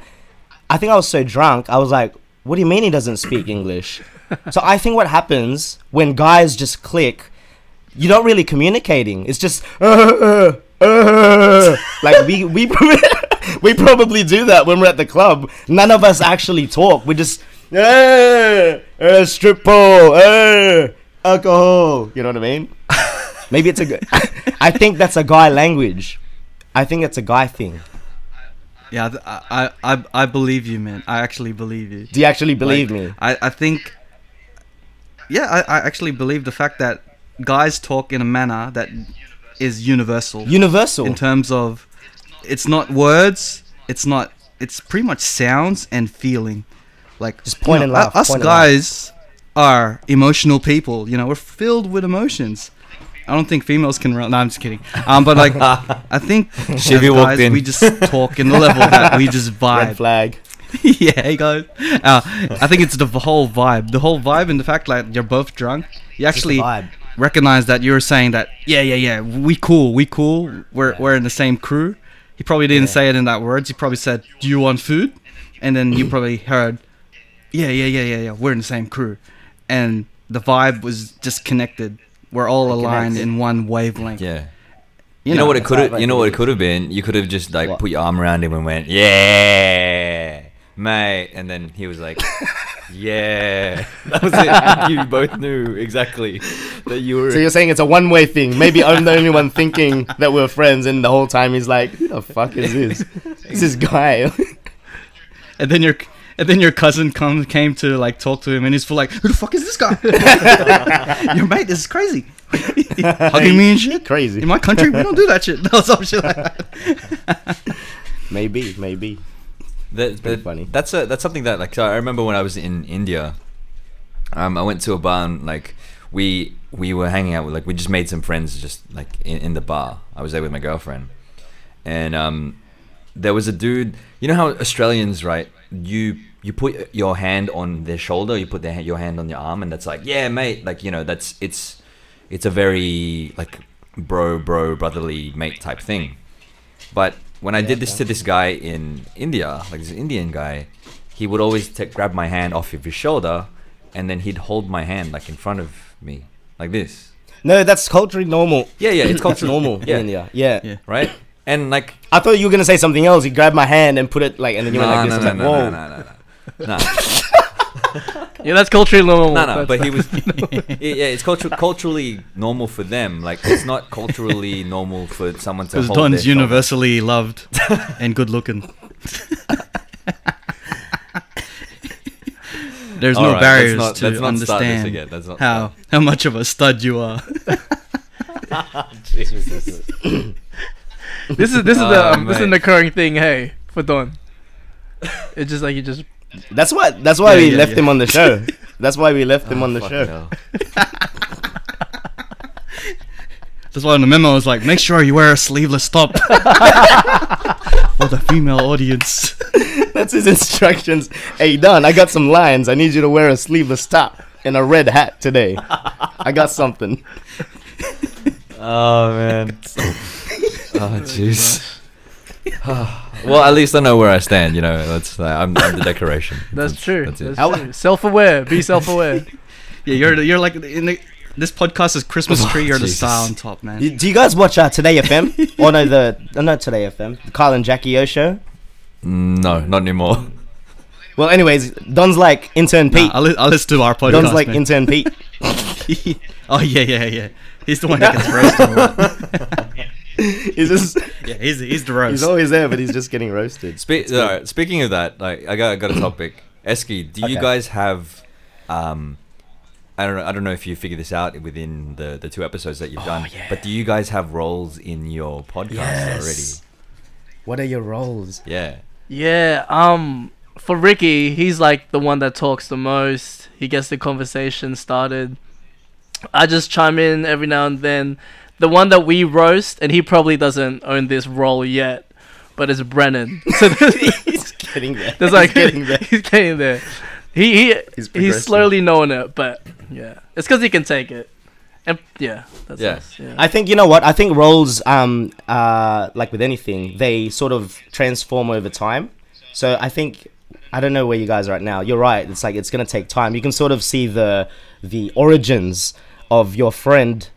I think I was so drunk, I was like, what do you mean he doesn't speak English? So I think what happens when guys just click, you're not really communicating. It's just, like we we probably do that when we're at the club. None of us actually talk. We just, strip pole, alcohol. You know what I mean? Maybe it's I think that's a guy language. I think it's a guy thing. Yeah, I believe you, man. I actually believe you. Do you actually believe me? I think... Yeah, I actually believe the fact that guys talk in a manner that is universal. Universal? In terms of... It's not words. It's pretty much sounds and feeling. Like, just point and laugh. Us guys are emotional people. You know, we're filled with emotions. I don't think females can... No, I'm just kidding. But like, I think as guys, we just talk in the level that we just vibe. Red flag. Yeah, hey guys. I think it's the whole vibe. The whole vibe and the fact that you're both drunk. You actually recognize that you're saying that, yeah, we cool. We're in the same crew. He probably didn't say it in that words. He probably said, do you want food? And then you probably heard, yeah, we're in the same crew. And the vibe was just connected. We're all aligned in one wavelength. Yeah. You know what it could have. You know what it could have been. You could have just like put your arm around him and went, "Yeah, mate," and then he was like, "Yeah." That was it. You both knew exactly that you were. So you're saying it's a one-way thing? Maybe I'm the only one thinking that we're friends, and the whole time he's like, "Who the fuck is this? It's this guy." And then your cousin came to like talk to him, and he's full like, "Who the fuck is this guy? Your mate, this is crazy. Hugging me and shit. Crazy. In my country, we don't do that shit." No, some shit like that. Maybe. That's funny. That's something that like, so I remember when I was in India, I went to a bar and like we were hanging out with, like, we just made some friends just like in the bar. I was there with my girlfriend, and there was a dude. You know how Australians, right? You put your hand on their shoulder, you put your hand on your arm, and that's like, yeah, mate. Like, you know, it's a very like brotherly mate type thing. But when I did this to this guy in India, like this Indian guy, he would always grab my hand off of his shoulder, and then he'd hold my hand like in front of me, like this. No, that's culturally normal. Yeah, it's culturally normal in India. Yeah. Right? And like, I thought you were gonna say something else. He grabbed my hand and put it like, and then you went like this. No. Yeah, that's culturally normal. No, but he was. Yeah, it's culturally normal for them. Like, it's not culturally normal for someone to hold their Don's shoulder. universally loved and good looking. There's no barriers to understand how much of a stud you are. This is an occurring thing. Hey, for Don, it's just like you just. That's why we left him on the show. That's why we left him on the show. That's why in the memo I was like, make sure you wear a sleeveless top for the female audience. That's his instructions. Hey, Don, I got some lines. I need you to wear a sleeveless top and a red hat today. I got something. Oh man. Oh jeez. Well, at least I know where I stand. You know, I'm the decoration. That's true. That's it. True. Self-aware. Be self-aware. Yeah, you're like this podcast is Christmas tree. You're the star on top, man. Do you guys watch Today FM? Or no, not Today FM. The Carl and Jackie O show. No, not anymore. Well, anyways, Don's like intern Pete. I'll listen to our podcast. Don's like intern Pete. Oh yeah. He's the one that gets roasted a lot. He's just Yeah, he's the roast. he's always there, but he's just getting roasted. Alright, speaking of that, like I got a topic. Esky, do you Okay. guys have I don't know if you figured this out within the 2 episodes that you've done, yeah. but do you guys have roles in your podcast already? What are your roles? Yeah. Yeah, for Ricky, he's like the one that talks the most. He gets the conversation started. I just chime in every now and then. The one that we roast, and he probably doesn't own this role yet, but it's Brennan. So He's getting there. there's like He's getting there. he's getting there. He's He's progressing. slowly knowing it, but yeah, it's because he can take it. And yeah, that's Yeah. us. Yeah. I think, you know what? I think roles, like with anything, they sort of transform over time. So I think, I don't know where you guys are at now. You're right. It's like it's gonna take time. You can sort of see the origins of your friend.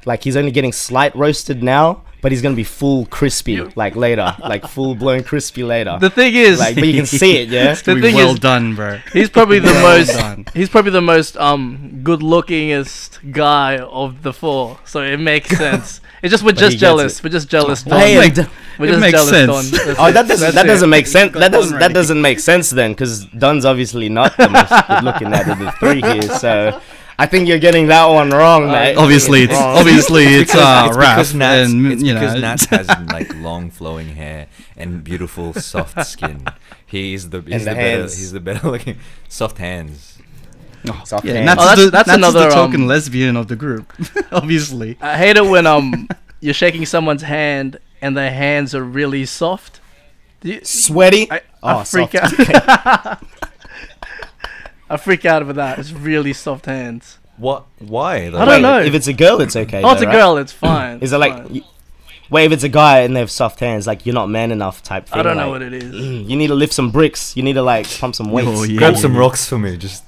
Like he's only getting slight roasted now, but he's gonna be full crispy like later, like full blown crispy later. The thing is, Like, but you can see it, yeah. It's gonna the be thing well is- done, bro. he's probably the Well most. done. He's probably the most good lookingest guy of the 4, so it makes sense. It's just we're But he just gets jealous. it. We're just jealous. Don. Hey, It We're it just makes jealous, sense. Don. That's Oh, it. that doesn't That's it. make sense. Got one That ready. doesn't make sense then, because Don's obviously not the most good looking out of the 3 here. So I think you're getting that one wrong, mate. Obviously, it's Wrong. It's Raph, because Nats, and it's you know, because Nats has like long flowing hair and beautiful soft skin. He's the the hands. he's the better looking soft hands. Oh, Soft yeah, hands. Nats Oh, is the, that's Nats is the another, token lesbian of the group, obviously. I hate it when you're shaking someone's hand and their hands are really soft. Sweaty. I freak soft. out. I freak out over that. It's really soft hands. What? Why? I don't know. If it's a girl, it's okay. Oh, it's though, a right? girl. It's fine. Is it It's like, fine. wait, if it's a guy and they have soft hands, like you're not man enough type thing? I don't know like, what it is. You need to lift some bricks. You need to like pump some weights. Oh, yeah. Grab some rocks for me. Just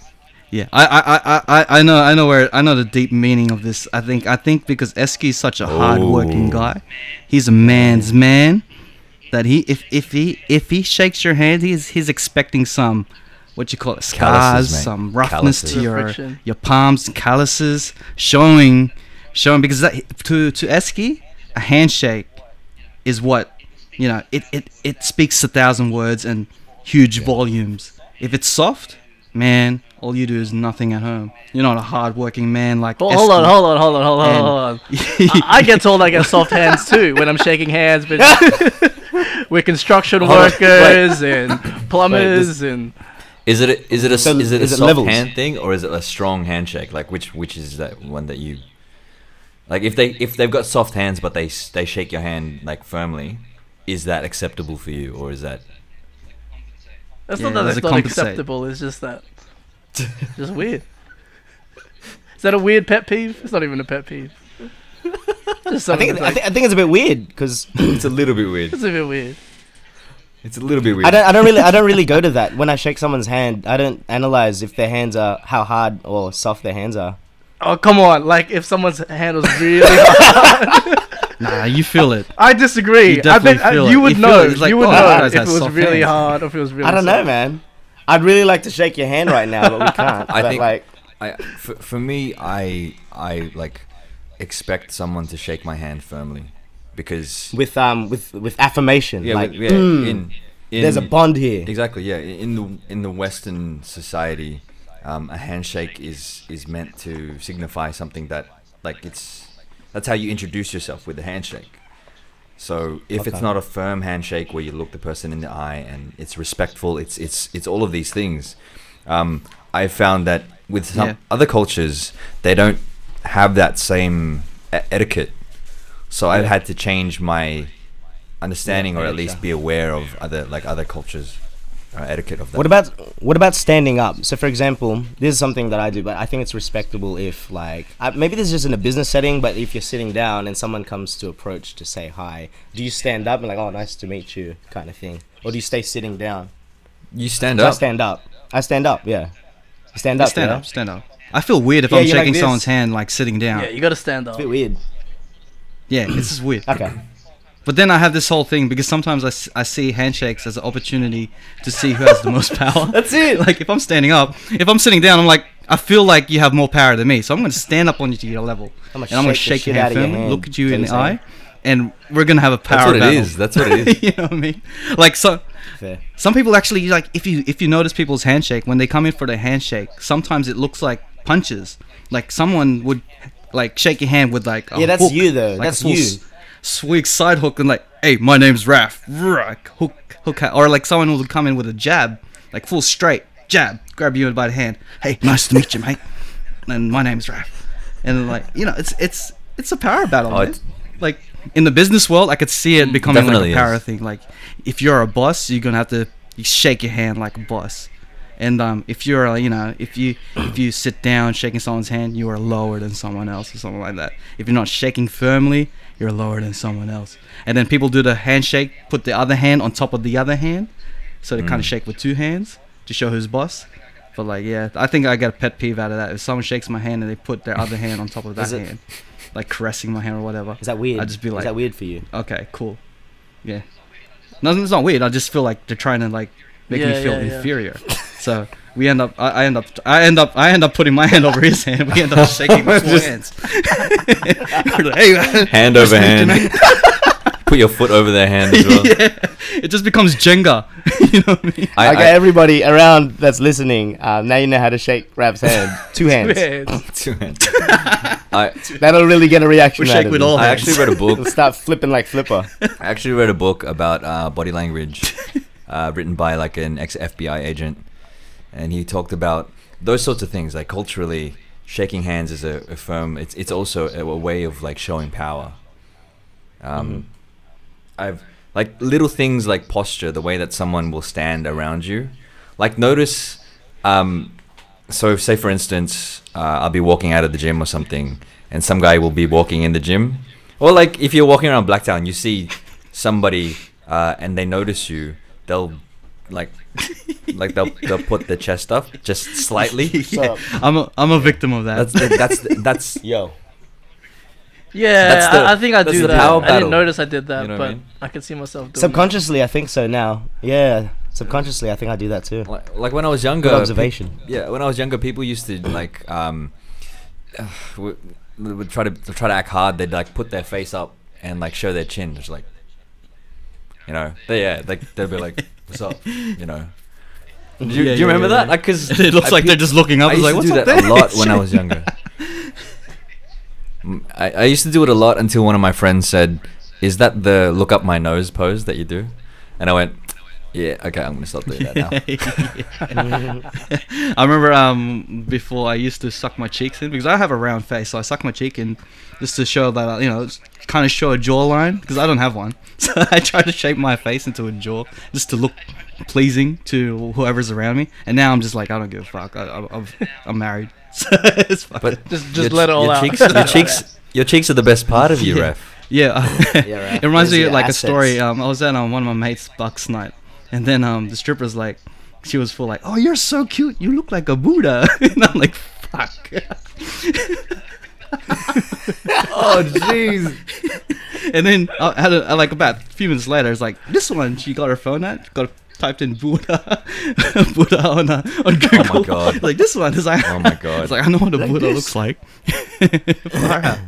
Yeah, I know the deep meaning of this. I think because Esky is such a hard-working guy, he's a man's man. That if he shakes your hand, he's expecting some, what you call it, scars, Calluses, mate. some roughness Calluses. to Friction. your palms, calluses, showing because to Esky, a handshake is what, you know, it speaks 1,000 words and huge volumes. If it's soft, man, all you do is nothing at home. You're not a hard-working man like Hold Esky. on, hold on. I get told I get soft hands too when I'm shaking hands with construction workers and plumbers and. is it a So is it a is it soft levels? hand thing or is it a strong handshake? Like which is that one that you like? If they've got soft hands but they shake your hand like firmly, is that acceptable for you or is that? That's Yeah, not that there's it's a not compensate. acceptable. It's just that. Just weird. Is that a weird pet peeve? It's not even a pet peeve. Just I something think to I say. think it's a bit weird because It's a little bit weird. It's a bit weird. It's a little bit weird. I don't really go to that when I shake someone's hand. I don't analyze if their hands are how hard or soft their hands are. Oh come on! Like if someone's hand was really hard. Nah, you feel it. I disagree. You I definitely bet feel you it. would You feel know. it. It's like, You would oh, know that guy if it has was soft really hands. hard or if it was really. I don't know, soft. man. I'd really like to shake your hand right now, but we can't. I But, think- like For me, I like expect someone to shake my hand firmly because with affirmation, yeah, like in there's a bond here. Exactly, yeah. In the Western society, a handshake is meant to signify something that like that's how you introduce yourself with a handshake. So if it's Okay. not a firm handshake where you look the person in the eye and it's respectful, it's all of these things. I found that with some Yeah. other cultures, they don't have that same etiquette. So I've had to change my understanding or at least be aware of other cultures etiquette of that. What about standing up? So for example, this is something that I do, but I think it's respectable if like maybe this is just in a business setting, but if you're sitting down and someone comes to approach to say hi, do you stand up and like, oh, nice to meet you kind of thing, or do you stay sitting down? You stand So up. I stand up. Yeah. You stand up. Stand yeah? up, stand up. I feel weird if Yeah, I'm you're like shaking this. someone's hand like sitting down. Yeah, you gotta stand up. It's a bit weird. Yeah, it's just weird. Okay. But then I have this whole thing because sometimes I see handshakes as an opportunity to see who has the most power. That's it. Like if I'm standing up, if I'm sitting down, I'm like, I feel like you have more power than me, so I'm going to stand up on you to your level, I'ma and I'm going to shake the shake your shit hand out of your firmly, hand. look at you Is in that the what you're eye, and we're gonna have a That's power what battle. it is. That's what it is. You know what I mean? Like Fair. some people actually like if you notice people's handshake when they come in for their handshake, sometimes it looks like punches. Like someone would like shake your hand with like a Yeah, that's hook, you though. like a That's full you. sweet side hook and like, hey, my name's Raph. Hook, or like someone will come in with a jab, like full straight jab, grab you by the hand. Hey, nice to meet you, mate. And my name's Raph. And like it's a power battle. Man. Like in the business world, I could see it becoming like Definitely a power is. thing. Like if you're a boss, you're gonna have to shake your hand like a boss. And if you're if you sit down shaking someone's hand, you are lower than someone else or something like that. If you're not shaking firmly, you're lower than someone else. And then people do the handshake, put the other hand on top of the other hand, so they kind of shake with two hands to show who's boss. But like, yeah, I think I get a pet peeve out of that. If someone shakes my hand and they put their other hand on top of that Is it- hand, like caressing my hand or whatever. Is that weird? I'd just be like, is that weird for you? okay, cool. Yeah. No, it's not weird. I just feel like they're trying to like make me Yeah, feel yeah, yeah. inferior. So we end up, I end up putting my hand over his hand. We end up shaking with four hands. We're like, hey, man. Hand over Nice to meet you, hand. mate. Put your foot over their hand as well. Yeah, it just becomes Jenga. You know what I mean? Okay, everybody around that's listening, now you know how to shake Rap's hand. Two hands. Two hands. I That'll really get a reaction. We out shake of with you. all I hands. actually read a It'll book. start flipping like Flipper. I actually read a book about body language, written by like an ex-FBI agent, and he talked about those sorts of things. Like culturally, shaking hands is a firm. It's also a way of like showing power. I've like little things like posture, the way that someone will stand around you. Like notice, so say for instance, I'll be walking out of the gym or something, and some guy will be walking in the gym. Or like if you're walking around Blacktown, you see somebody and they notice you, they'll they'll put their chest up just slightly. Yeah. I'm a victim of that. That's Yeah, That's the- I think I that's do the that. power I battle. didn't notice I did that, You know what I but mean? I can see myself doing Subconsciously, I think so now. Yeah, subconsciously, I think I do that too. like when I was younger. Good observation. Yeah, when I was younger, people used to like would try to act hard. They'd like put their face up and like show their chin, just like, you know, they'd be like, "What's up?" You know. Do you remember that? Like, cause It looks like they're just looking up. I It's used like, to what's do up that there? a lot when I was younger. I used to do it a lot until one of my friends said, "Is that the look up my nose pose that you do?" And I went, "Yeah, okay, I'm gonna stop doing that now." I remember before I used to suck my cheeks in because I have a round face, so I suck my cheek in just to show that kind of show a jawline because I don't have one. So I try to shape my face into a jaw just to look pleasing to whoever's around me. And now I'm just like, I don't give a fuck. I'm married, so it's fine. But Just let it all out. Your cheeks are the best part of you, Yeah. Ref. Yeah, right. it reminds Those me are of like a assets. story. I was at one of my mates' bucks night, and then the stripper's like, she was full like, "Oh, you're so cute. You look like a Buddha." And I'm like, "Fuck." Oh, jeez. And then like about a few minutes later, it's like this one. She got her phone out, typed in Buddha, Buddha on Google. Oh my God. Like this one is like, Oh my God. It's like I know what a Like Buddha this? looks like. Far out.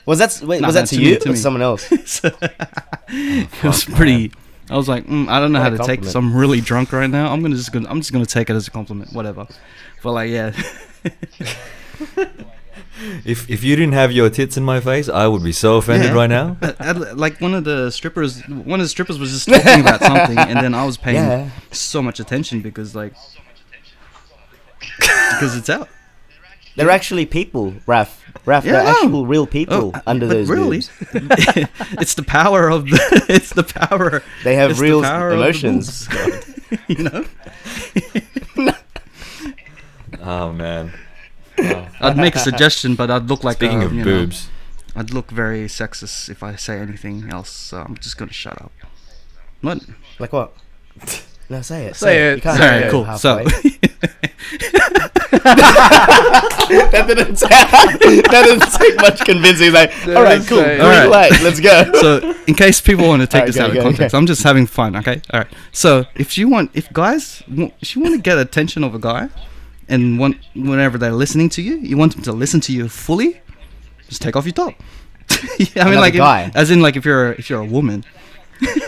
Was that No, was no, that to to me, you to or me. someone else? It was pretty. I was like, I don't know What how a to take this. compliment. I'm really drunk right now. I'm just gonna take it as a compliment, whatever. But like, yeah, If you didn't have your tits in my face, I would be so offended Yeah. right now. like one of the strippers was just talking about something, and then I was paying Yeah. so much attention because it's out. They're actually people, Raph. Yeah, they're no. actual real people under but those really, boobs. it's the power of it's the power. They have it's the real power of the emotions. boobs. You know, Oh man. I'd make a suggestion, but I'd look like Speaking of you know, boobs, I'd look very sexist if I say anything else. So I'm just gonna shut up. What? Like what? No, say it. Say it. You can't All say right, it cool. So halfway. that didn't take much convincing. Like, all right, cool, say it. green All right. light, let's go. so in case people want to take Alright, this go, out of go, context, go. I'm just having fun. Okay, all right. So if you want to get attention of a guy, and whenever they're listening to you, you want them to listen to you fully. Just take off your top. Yeah, I mean, Another like, guy. as in, like, if you're a woman.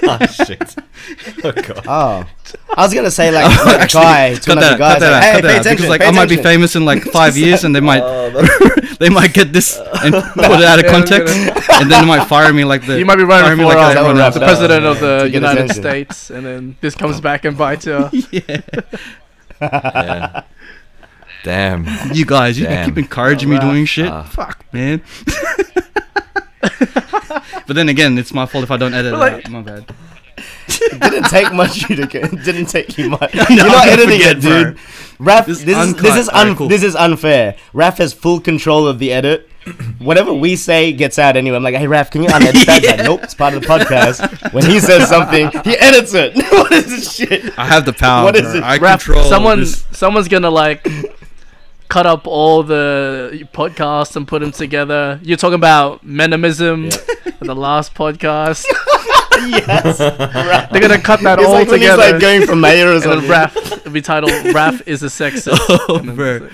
Oh shit! Oh god! Oh, I was gonna say like a Actually, guy to another guy. cut that out, Hey, cut that pay out, attention. because, like, pay I might be attention. famous in like 5 years, and they might they might get this and put it out of Yeah, context, and then they might fire me like the. You might be fire running me for like everyone the else. president of To the get United attention. States, and then this comes back and bites you. Yeah. Yeah. Damn. You guys, you Damn. keep encouraging me doing shit. Ah. Fuck, man. But then again, it's my fault if I don't edit it Like- out. My bad. It didn't take much you to get. It didn't take you much. No, You're not I editing forget, it, dude. Raph, This this is uncut. Alright, cool. this is unfair. Raph has full control of the edit. Whatever we say gets out anyway. I'm like, hey Raph, can you unedit that? He's like, nope, it's part of the podcast. When he says something, he edits it. What is this shit? I have the power. What is bro. it? I Rap, control this. someone's gonna like cut up all the podcasts and put them together. You're talking about menimism, the last podcast. Yes. They're gonna cut that It's all like when he's together. like going for mayor or and then something. Raph, it'll be titled "Raph is a sexist." Oh, And then bro. it's like-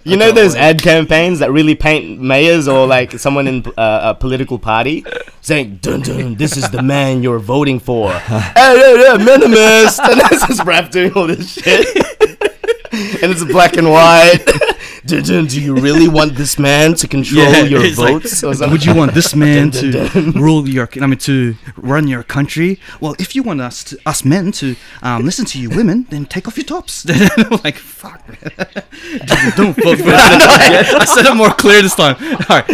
You know those ad campaigns that really paint mayors or like someone in a political party saying, dun dun, this is the man you're voting for. Hey, minimalist. And this is Raph doing all this shit. And it's black and white. Dun, dun, do you really want this man to control your it's like, votes? Or something? would you want this man Dun, to dun, dun. rule your? I mean, to run your country? Well, if you want us men to listen to you women, then take off your tops. Like, fuck, man. Don't vote for that. I said it more clear this time. All right,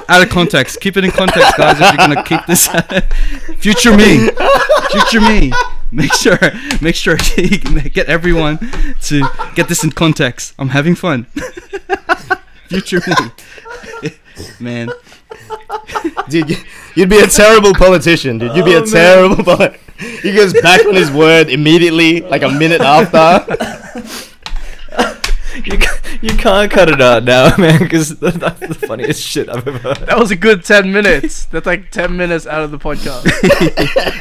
out of context. Keep it in context, guys. If you're gonna keep this, future me. Make sure you get everyone to get this in context. I'm having fun. Future me. Man. Dude, you'd be a terrible politician, dude. You'd be a terrible politician. He goes back on his word immediately, like a minute after. You can't cut it out now, man, because that's the funniest shit I've ever heard. That was a good 10 minutes. That's like 10 minutes out of the podcast.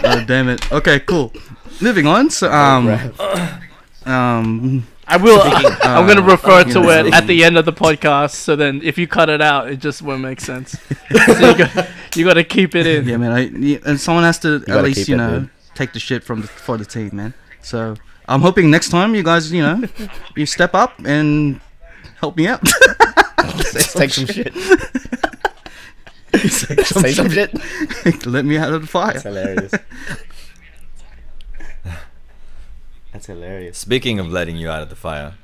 Oh, damn it. Okay, cool. Moving on. So, I will. I'm gonna refer to yeah. it at the end of the podcast. So then, if you cut it out, it just won't make sense. So you got to keep it in. yeah, man. And someone has to at gotta least, keep you it, know, dude. take the shit for the team, man. So I'm hoping next time you guys, you know, you step up and help me out. Take some shit. Say Say some shit. Let me out of the fire. That's hilarious. That's hilarious. Speaking of letting you out of the fire,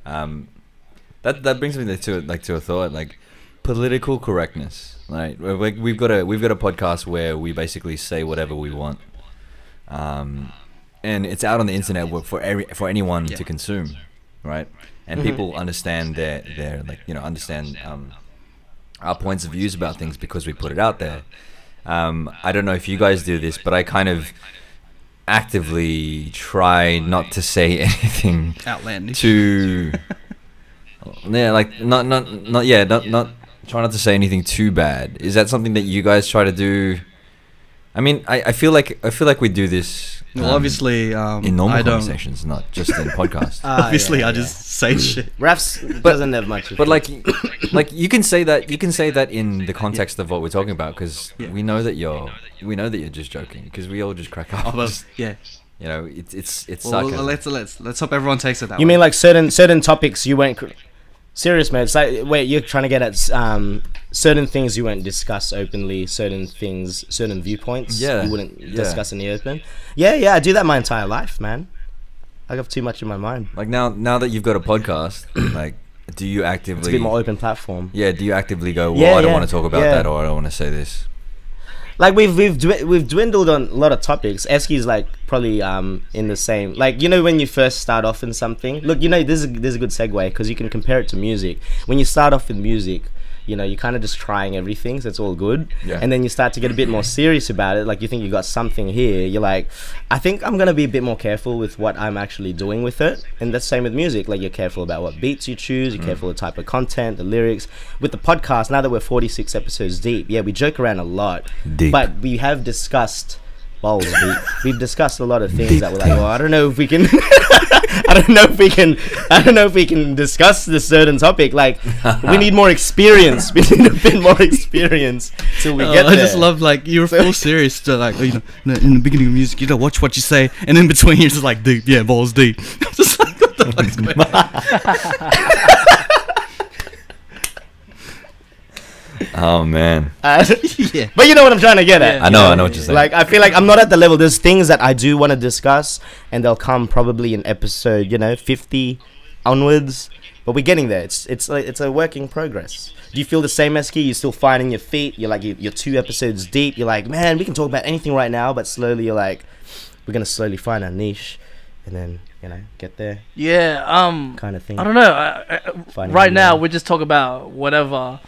that brings me to a thought, like political correctness. Right, we've got a podcast where we basically say whatever we want, and it's out on the internet for anyone to consume, right? And people understand their like, you know, understand our points of views about things because we put it out there. I don't know if you guys do this, but I kind of actively try not to say anything Outlandish. too like not try not to say anything too bad. Is that something that you guys try to do? I mean, I feel like we do this Well, obviously, in normal I don't. conversations, not just in podcasts. Obviously, I just say shit. Raph's doesn't have much. But like you can say that in the context of what we're talking about, because we know that you're just joking, because we all just crack up. Oh, but, yeah. You know, it's Well, sarcasm. let's hope everyone takes it that way. you mean like certain topics you won't serious, man? It's like, wait, you're trying to get at certain things you won't discuss openly, certain viewpoints you wouldn't discuss in the open. Yeah, I do that my entire life, man. I got too much in my mind. Like now that you've got a podcast, like, do you actively? It's a bit more open platform. Yeah, do you actively go, well, Yeah, I don't yeah, want to talk about yeah. that, or I don't want to say this? Like we've dwindled on a lot of topics. Esky's like probably in the same, like, you know, when you first start off in something. Look, you know, this is a good segue because you can compare it to music. When you start off with music, you know, you're kind of just trying everything, so it's all good. Yeah. And then you start to get a bit more serious about it. Like, you think you got something here. You're like, I think I'm gonna be a bit more careful with what I'm actually doing with it. And that's the same with music. Like, you're careful about what beats you choose. You're careful with the type of content, the lyrics. With the podcast, now that we're 46 episodes deep, yeah, we joke around a lot. Deep. But we have discussed balls deep. We've discussed a lot of things that were like, well, I don't know if we can, I don't know if we can discuss this certain topic. Like, we need more experience. We need a bit more experience till we get there. I just love like you're full serious to like in the beginning of music you don't watch what you say, and in between you're just like deep, yeah, balls deep. I'm just like, what the fuck's going on? Oh man. Yeah. But you know what I'm trying to get at. Yeah. I know what you're saying. Like, I feel like I'm not at the level. There's things that I do want to discuss, and they'll come probably in episode 50 onwards. But we're getting there. It's a work in progress. Do you feel the same, Esky? You're still finding your feet. You're like you're 2 episodes deep. You're like, man, we can talk about anything right now. But slowly, you're like, we're gonna slowly find our niche, and then get there. Yeah. Kind of thing. I don't know. Finding Right now, your- we just talk about whatever.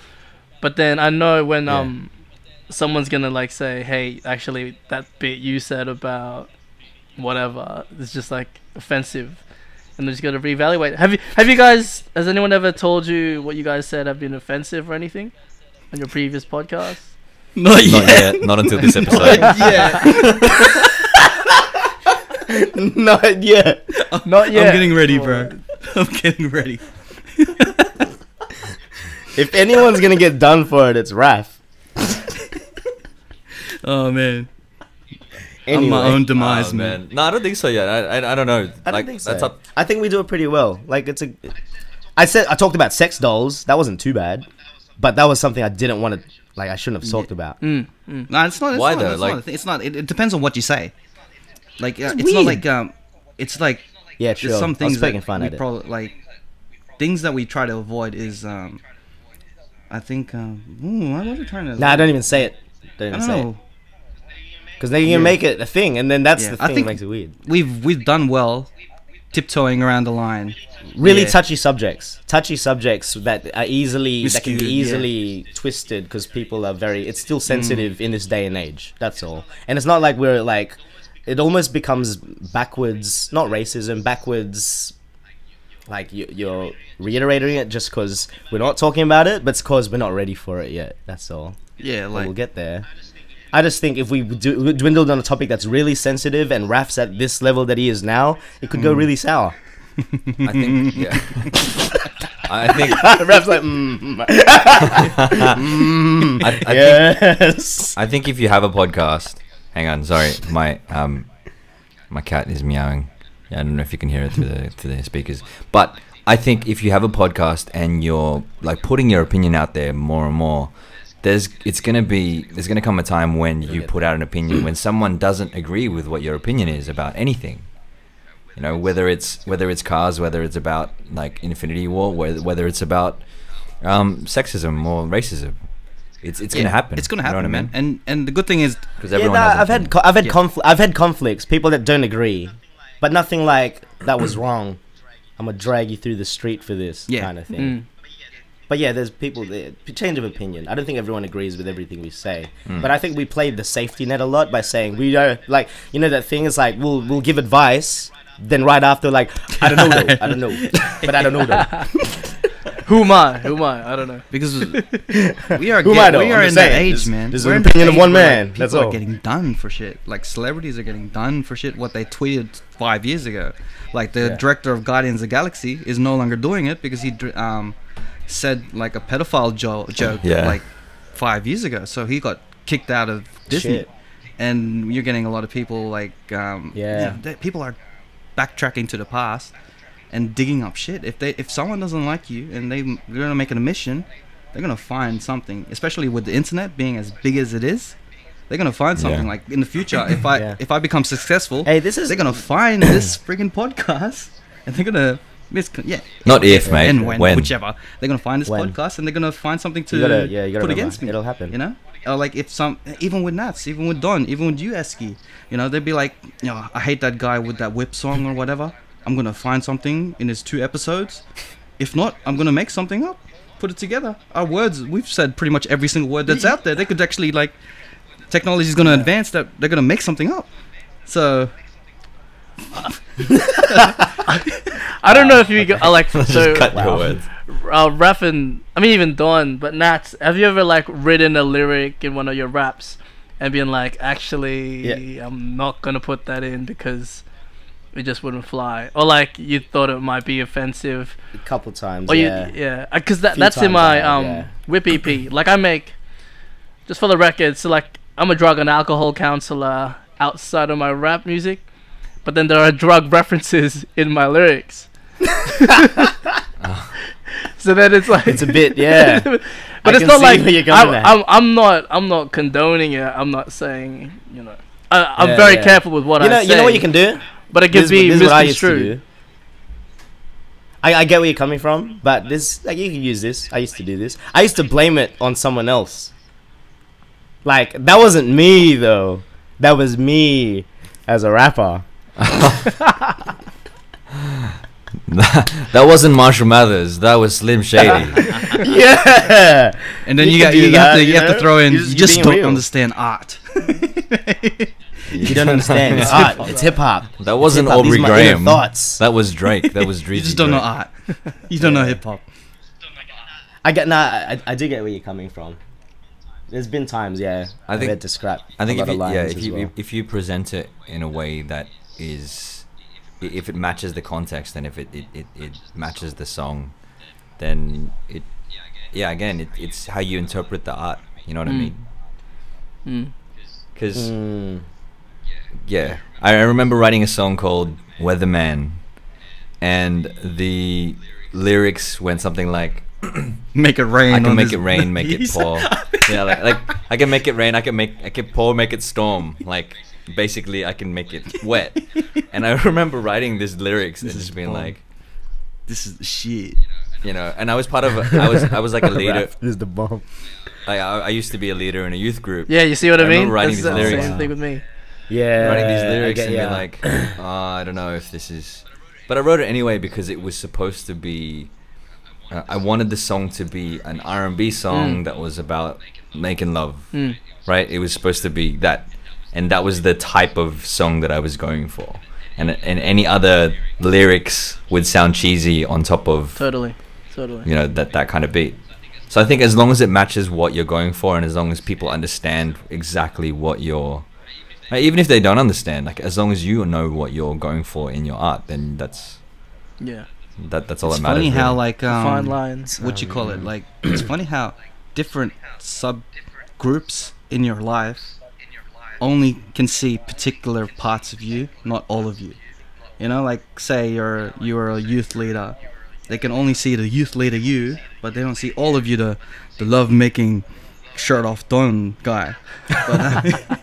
But then I know when someone's gonna like say, hey, actually that bit you said about whatever is just like offensive, and they're just gonna reevaluate. Have you guys? Has anyone ever told you what you guys said have been offensive or anything on your previous podcast? Not Not yet. yet. Not until this episode. Yeah. Not yet. Not yet. I'm getting ready, bro. I'm getting ready. If anyone's gonna get done for it, it's Raph. Oh man. Anyway. I'm my own demise, Oh, man. No, I don't think so yet. I don't know. I don't Like, think so. that's up. I think we do it pretty well. Like, I talked about sex dolls. That wasn't too bad, but that was something I didn't want to. Like, I shouldn't have talked about. No, it's not. It's Why not, though? It's Like- not a thing. It's not. It depends on what you say. Like, it's not weird. like It's like Yeah, there's sure. some I was things poking that fun we at it. probably like. Things that we try to avoid is I think what was I trying to? Nah, don't even say it. Don't I even don't say it. know. Because then you can make it a thing, and then that's Yeah, the I thing that think- makes it weird. We've done well, tiptoeing around the line. Really Yeah. touchy subjects that are easily that can be Skewed, easily twisted because people are very. It's still sensitive in this day and age. That's all. And it's not like we're like. It almost becomes backwards, not racism, backwards. Like you're reiterating it just because we're not talking about it, but it's because we're not ready for it yet. That's all. Yeah, But like we'll get there. I just think if we dwindled on a topic that's really sensitive and Raf's at this level that he is now, it could go really sour. I think. Yeah. I think. Raf's like, I think. yes. I think if you have a podcast, hang on, sorry, my cat is meowing. Yeah, I don't know if you can hear it through the speakers, but I think if you have a podcast and you're like putting your opinion out there more and more, there's gonna come a time when you put out an opinion when someone doesn't agree with what your opinion is about anything. You know, whether it's cars, whether it's about like Infinity War, whether it's about sexism or racism. It's gonna happen. It's gonna You know happen, what I man. mean? And the good thing is, Because Yeah, everyone nah, has an opinion. I've had conflicts. People that don't agree, but nothing like that was wrong. I'm gonna drag you through the street for this kind of thing. But yeah, there's people there. Change of opinion. I don't think everyone agrees with everything we say, but I think we played the safety net a lot by saying we don't like. You know that thing is like we'll give advice, then right after like I don't know though, I don't know, but I don't know though. Who am I? I don't know. because we are Who am I, though? we I'm are just in that saying, age, this- man. this is We're an in that opinion of age one where, man, like, that's people all. are getting done for shit. Like celebrities are getting done for shit what they tweeted 5 years ago. Like the director of Guardians of the Galaxy is no longer doing it because he said like a pedophile joke Yeah. like 5 years ago. So he got kicked out of Disney. Shit. And you're getting a lot of people like people are backtracking to the past and digging up shit. If someone doesn't like you and they're gonna make an admission, they're gonna find something. Especially with the internet being as big as it is, they're gonna find something. Like in the future, if I become successful, Hey, this is they're gonna find this freaking podcast and they're gonna Not if, mate. and When. whichever they're gonna find this When. podcast and they're gonna find something to you gotta put remember, against me. It'll happen. You know, or like if even with Nats, even with Don, even with you, Esky, you know, they'd be like, I hate that guy with that whip song or whatever. I'm gonna find something in his 2 episodes. If not, I'm gonna make something up, put it together. Our words, we've said pretty much every single word that's out there. They could actually like, technology's gonna advance that they're gonna make something up. So I don't know if you like so. Just cut your words. Rap and I mean even Dawn, but Nats, have you ever like written a lyric in one of your raps and being like, actually, Yeah. I'm not gonna put that in because it just wouldn't fly, or like you thought it might be offensive, A couple times. or Yeah. because Few that's in times my I have, yeah. whip EP. Like I make, just for the record, so like I'm a drug and alcohol counselor outside of my rap music, but then there are drug references in my lyrics. So then it's like It's a bit, yeah. but I it's can not see like where you're going at. I'm not condoning it. I'm not saying, I'm Yeah, very yeah. careful with what I say. You know what you can do? But it could be This is what I used to misconstrued. do. I get where you're coming from, but this, like, you can use this. I used to do this. I used to blame it on someone else. Like, that wasn't me though. That was me as a rapper. That wasn't Marshall Mathers. That was Slim Shady. Yeah. And then You you can got you do have that, to you have to know? throw in. You're You just being don't real. understand art. You don't understand. It's art. It's hip hop. That wasn't Hip-hop. These Aubrey are my inner Graham. thoughts. That was Drake. That was Dreezy. You just don't know Drake. art. You don't know hip hop. I do get where you're coming from. There's been times, yeah. I think- I've had to scrap. I think a if lot you, of yeah, lines if as you well. if you present it in a way that is, if it matches the context and if it matches the song, then it's how you interpret the art. You know what I mean? Because yeah, I remember writing a song called Weatherman, and the lyrics went something like, Make it rain. I can on make this- it rain, make it He's- pour. Yeah, like I can make it rain, I can pour, make it storm. Like basically, I can make it wet. And I remember writing these lyrics and This is just being bomb. like, This is the shit. and I was part of, I was like a leader. This is the bomb. I used to be a leader in a youth group. Yeah, you see what I I mean? remember writing That's these the lyrics. same thing with me. Yeah. Writing these I lyrics get and being ya. like, oh, I don't know if this is, but I wrote it anyway because it was supposed to be. I wanted the song to be an R&B song that was about making love, right? It was supposed to be that, and that was the type of song that I was going for. And any other lyrics would sound cheesy on top of Totally. that kind of beat. So I think as long as it matches what you're going for, and as long as people understand exactly what you're, like, even if they don't understand, like as long as you know what you're going for in your art, then that's Yeah. that's all It's that matters. funny how really. like Fine lines. what you call it, like it's funny how different subgroups in your life only can see particular parts of you, not all of you. You know, like say you are a youth leader, they can only see the youth leader you, but they don't see all of you, the love making shirt off Don guy. But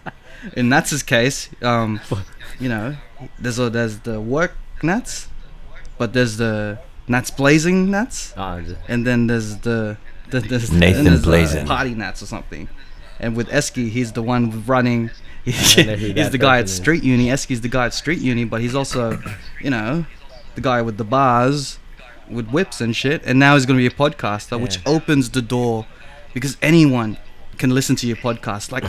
in Nats's case, you know, there's the work Nats, but there's the Nats blazing Nats, and then there's there's Nathan there's the Blazing. party Nats or something. And with Esky, he's the one running. I know who He's that the guy at person is. street uni. Esky's the guy at street uni, but he's also, you know, the guy with the bars, with whips and shit. And now he's gonna be a podcaster, which Yeah. opens the door, because anyone can listen to your podcast. Like,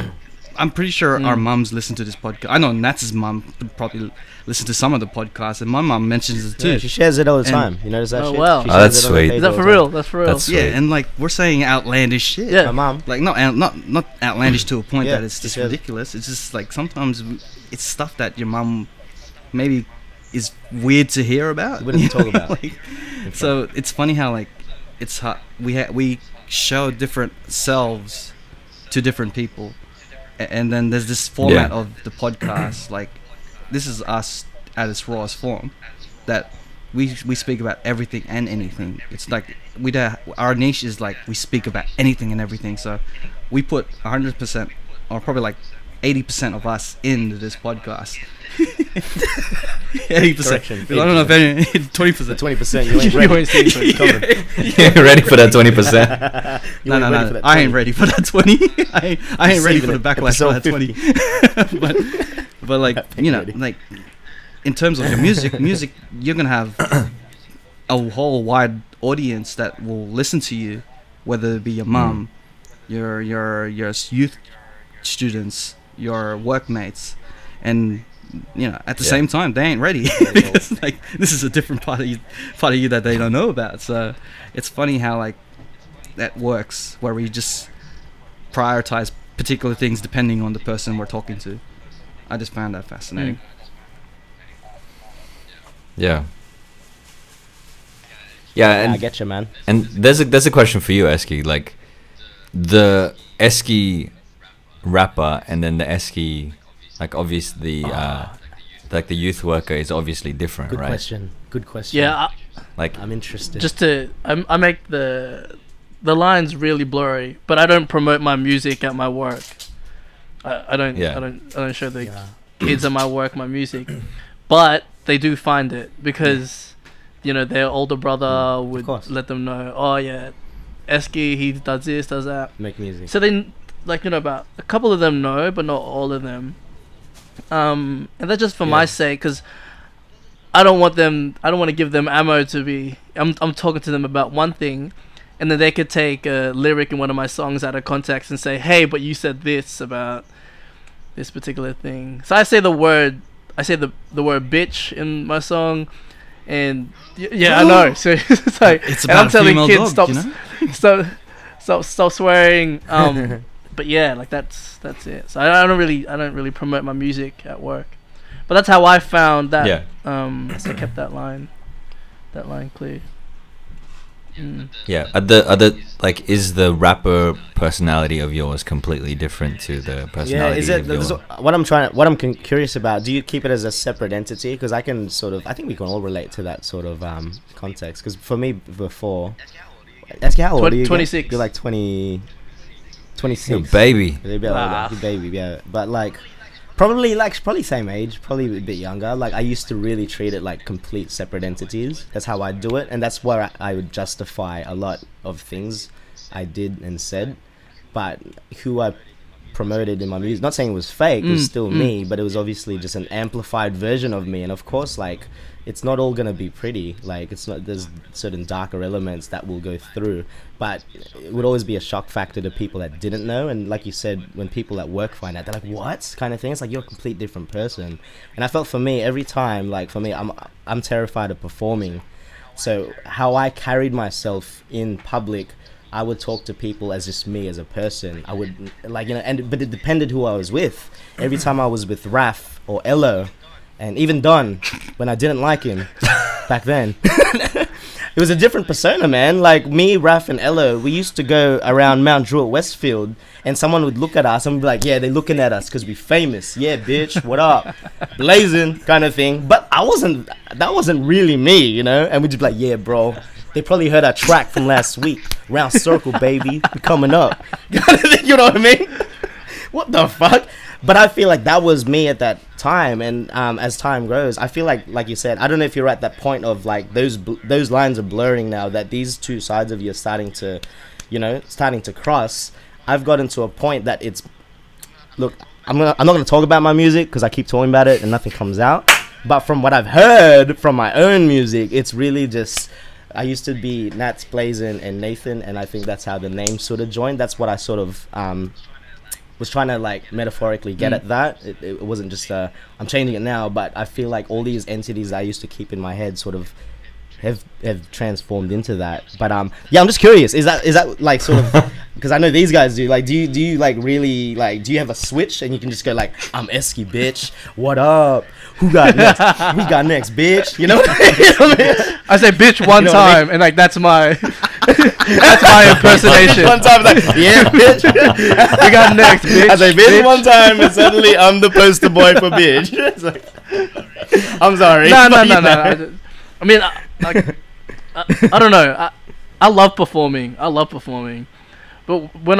I'm pretty sure our mums listen to this podcast. I know Nats's mum probably listen to some of the podcasts, and my mum mentions it too. Yeah, she shares it all the And- time. You notice that Oh, shit? wow. She Oh, shares that's it on the sweet. page Is that all for the real? time. That's for real. That's Yeah, sweet. and like we're saying outlandish shit. Yeah. My mom. Like not outlandish to a point Yeah, that it's she just says- ridiculous. It's just like sometimes it's stuff that your mum maybe is weird to hear about. Wouldn't you talk know, about. like, so it's funny how like it's we show different selves to different people, and then there's this format Yeah. of the podcast. Like this is us at its rawest form, that we speak about everything and anything. It's like our niche is like we speak about anything and everything. So we put 100% or probably like 80% of us into this podcast. 80%. Correction, I don't know if any 20%. 20%. You ain't ready. ain't seen for it coming. You're ready for that 20%. You No, ain't ready for no. that I ain't 20. ready for that 20. I ain't ready for the Saving it. backlash for that Episode 20. but like, you know, ready. like in terms of your music, you're gonna have a whole wide audience that will listen to you, whether it be your mum, your youth students, your workmates, and you know, at the Yeah. same time they ain't ready because like this is a different part of you that they don't know about. So it's funny how like that works, where we just prioritize particular things depending on the person we're talking to. I just found that fascinating. Yeah. Yeah, I and get you, man. and there's a question for you, Esky. Like the Esky rapper and then the Esky, like obviously, like the youth worker is obviously different, Good right? question. Good question. Yeah, Like I'm interested. just to I make the lines really blurry, but I don't promote my music at my work. I don't show the kids at my work my music, but they do find it because their older brother would let them know. Oh yeah, Esky, he does this, does that. Make music. So they about a couple of them know, but not all of them. And that's just for my sake, because I don't want to give them ammo to be. I'm talking to them about one thing, and then they could take a lyric in one of my songs out of context and say, "Hey, but you said this about this particular thing." So I say the word "bitch" in my song, and I know. So it's like, It's and about I'm a telling female kids dog, stop swearing. But yeah, like that's it. So I don't really promote my music at work, but that's how I found that. Yeah. So I kept that line clear. yeah, other like, is the rapper personality of yours completely different to the personality is it of yours? what I'm curious about? Do you keep it as a separate entity? Because I think we can all relate to that sort of context. Because for me, before, Esky, how old are you? 26. You're like 20. 26. You're a baby. Baby, yeah. But like, probably same age, probably a bit younger. Like, I used to really treat it like complete separate entities. That's how I do it, and that's where I would justify a lot of things I did and said. But who I promoted in my music, not saying it was fake, it was still me, but it was obviously just an amplified version of me. And of course, like, it's not all gonna be pretty. Like, it's not. There's certain darker elements that will go through, but it would always be a shock factor to people that didn't know. And like you said, when people at work find out, they're like, "What?" kind of thing. It's like, you're a complete different person. And I felt, for me, every time, like, for me, I'm terrified of performing. So how I carried myself in public, I would talk to people as just me as a person. I would, like, but it depended who I was with. Every time I was with Raf or Elo, and even Don, when I didn't like him back then, it was a different persona, man. Like, me, Raf, and Elo, we used to go around Mount Druitt, Westfield, and someone would look at us and be like, "Yeah, they're looking at us because we famous. Yeah, bitch, what up? Blazing," kind of thing. But that wasn't really me, And we'd just be like, "Yeah, bro. They probably heard our track from last week. Round circle, baby. We're coming up." You know what I mean? What the fuck? But I feel like that was me at that time. And as time grows, I feel like you said, I don't know if you're at that point of, like, those lines are blurring now, that these two sides of you are starting to cross. I've gotten to a point that it's, look, I'm not going to talk about my music because I keep talking about it and nothing comes out. But from what I've heard from my own music, it's really just, I used to be Nats, Blazin, and Nathan, and I think that's how the name sort of joined. That's what I sort of was trying to, like, metaphorically get at that. It wasn't just I'm changing it now, but I feel like all these entities I used to keep in my head sort of have transformed into that. But yeah, I'm just curious, is that like sort of, because I know these guys do, like, do you like really, like, do you have a switch and you can just go like, "I'm Esky, bitch, what up, who got next, we got next, bitch," you know what I mean? I say bitch one time, and like that's my that's my impersonation. One time, like, "Yeah, bitch, We got next, bitch." I say bitch one time, and suddenly I'm the poster boy for bitch. It's like, I'm sorry. No. I mean, I don't know. I love performing. But when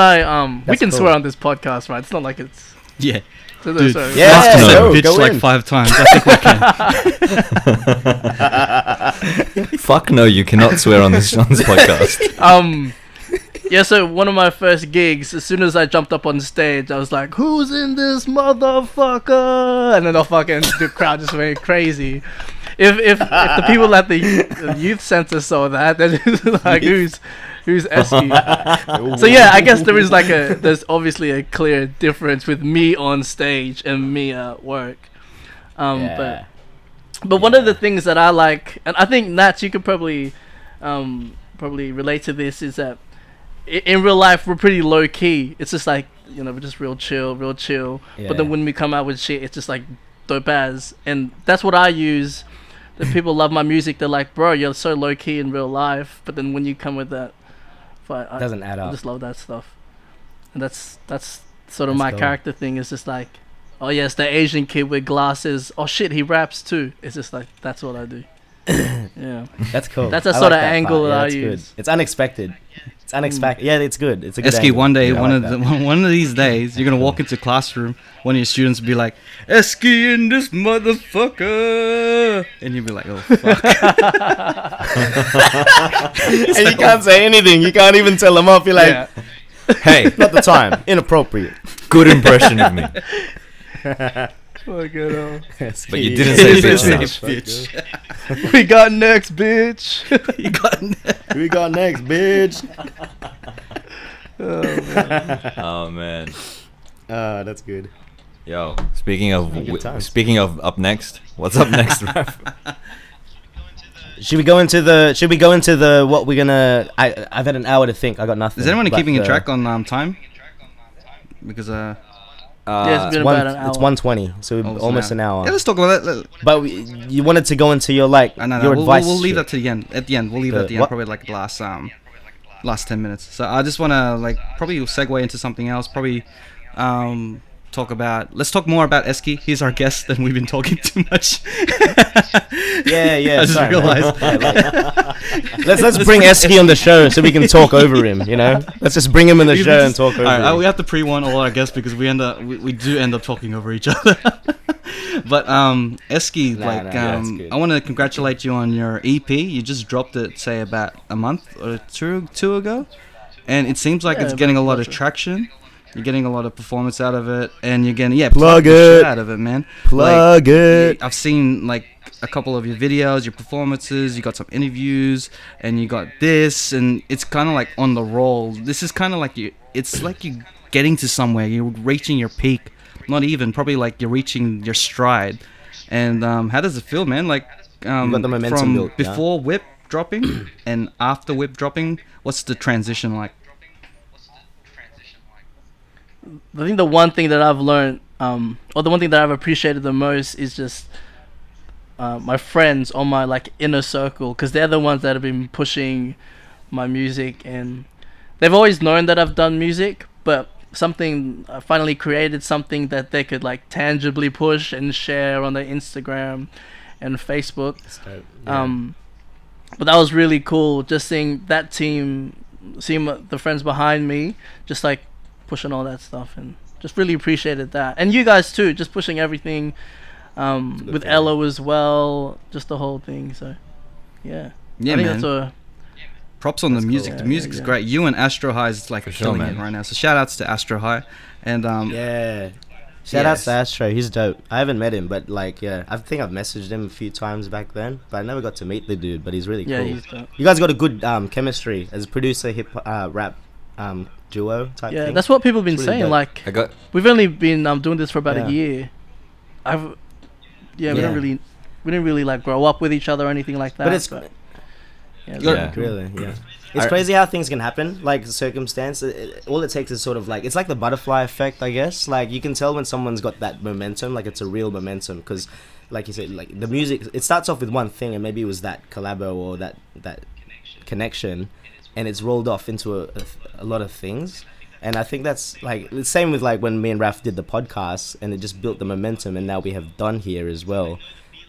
we can swear on this podcast, right? It's not like it's Yeah. so, Dude, so, yeah. Raf just said go bitch like in. 5 times. I think we can. Fuck no, you cannot swear on this podcast. Yeah, so one of my first gigs, as soon as I jumped up on stage, I was like, "Who's in this motherfucker?" And then the crowd just went crazy. If the people at the youth center saw that, then it's like, who's Esky? So yeah, I guess there's obviously a clear difference with me on stage and me at work. But one of the things that I like, and I think Nats, you could probably relate to this, is that in real life we're pretty low key. It's just like you know, we're just real chill, real chill. Yeah. But then when we come out with shit, it's just like dope as, and that's what I use. That people love my music. They're like, bro, you're so low key in real life, but then when you come with that, It doesn't add I up. just love that stuff, and that's sort of That's my cool. character thing. Is just like, oh yes, the Asian kid with glasses. Oh shit, he raps too. It's just like that's what I do. Yeah, That's cool. That's a I sort of that angle part. that I that's use. Good. It's unexpected. It's unexpected. Yeah, it's good. It's a good Esky, angle. one day, Yeah, I one like of that. one of these days, you're gonna walk into classroom. One of your students will be like, "Esky in this motherfucker," and you'll be like, "Oh fuck." And you can't say anything. You can't even tell them off. You're like, Yeah. Hey, not the time. Inappropriate. good impression of me. Fuck it all. But you didn't say bitch enough. Bitch. We got next, bitch. You got Who we got next, bitch? Oh man. That's good. Yo, speaking of Good times. speaking of up next, what's up next, Raph? Should we go into the what we're gonna? I've had an hour to think. I got nothing. Is anyone But keeping a the- track on time? Because Yeah, it's been about an hour. It's 1:20, so oh, it's almost an hour. Yeah, let's talk about that. But you wanted to go into your like No, your we'll advice. leave shit. that to the end. At the end, we'll leave it at the end. What? Probably like the last 10 minutes. So I just want to like probably segue into something else. Probably let's talk more about Esky. He's our guest, and we've been talking too much. Yeah. I just sorry, man. realized. Let's bring Esky on the show so we can talk over him. You know, let's just bring him in the We show just- and talk over Alright, him. we have to pre-warn all our guests because we do end up talking over each other. But Esky, that's good. I want to congratulate you on your EP. You just dropped it, say about a month or two ago, and it seems like Yeah, it's getting a lot of about- traction. You're getting a lot of performance out of it, and you're getting Plug the shit it. out of it, man. Plug it. I've seen like a couple of your videos, your performances. You got some interviews, and you got this, and it's kind of like on the roll. This is kind of like you. It's like you getting to somewhere. You're reaching your peak. Not even probably like you're reaching your stride. And how does it feel, man? Like got the momentum from built, yeah? before whip dropping and after whip dropping. What's the transition like? I think the one thing that I've learned, or the one thing that I've appreciated the most is just my friends on my like inner circle, because they're the ones that have been pushing my music, and they've always known that I've done music, but I finally created something that they could like tangibly push and share on their Instagram and Facebook. But that was really cool, just seeing that team, seeing the friends behind me, just like pushing all that stuff, and just really appreciated that. And you guys too, just pushing everything, with Ella as well, just the whole thing. So yeah, Yeah, I think man. that's Props on the music. cool. The Yeah, music's yeah. great. You and Astro High is like For sure, killing man. it right now. So shout outs to Astro High. And Yeah. Shout out Yes. to Astro, he's dope. I haven't met him, but like, yeah, I think I've messaged him a few times back then, but I never got to meet the dude. But he's really yeah, cool. he's dope. You guys got a good chemistry as producer, hip rap duo type Yeah, thing. that's what people have been It's really saying. dope. like I got we've only been doing this for about Yeah. a year. We Yeah. didn't really like grow up with each other or anything like that. But it's yeah, it's Good. really cool. really, yeah. It's crazy how things can happen, like circumstance. All it takes is sort of like, it's like the butterfly effect, I guess. Like you can tell when someone's got that momentum, like it's a real momentum, because, like you said, like the music, it starts off with one thing, and maybe it was that collabo or that connection, and it's rolled off into a lot of things. And I think that's like the same with like when me and Raf did the podcast, and it just built the momentum, and now we have done here as well.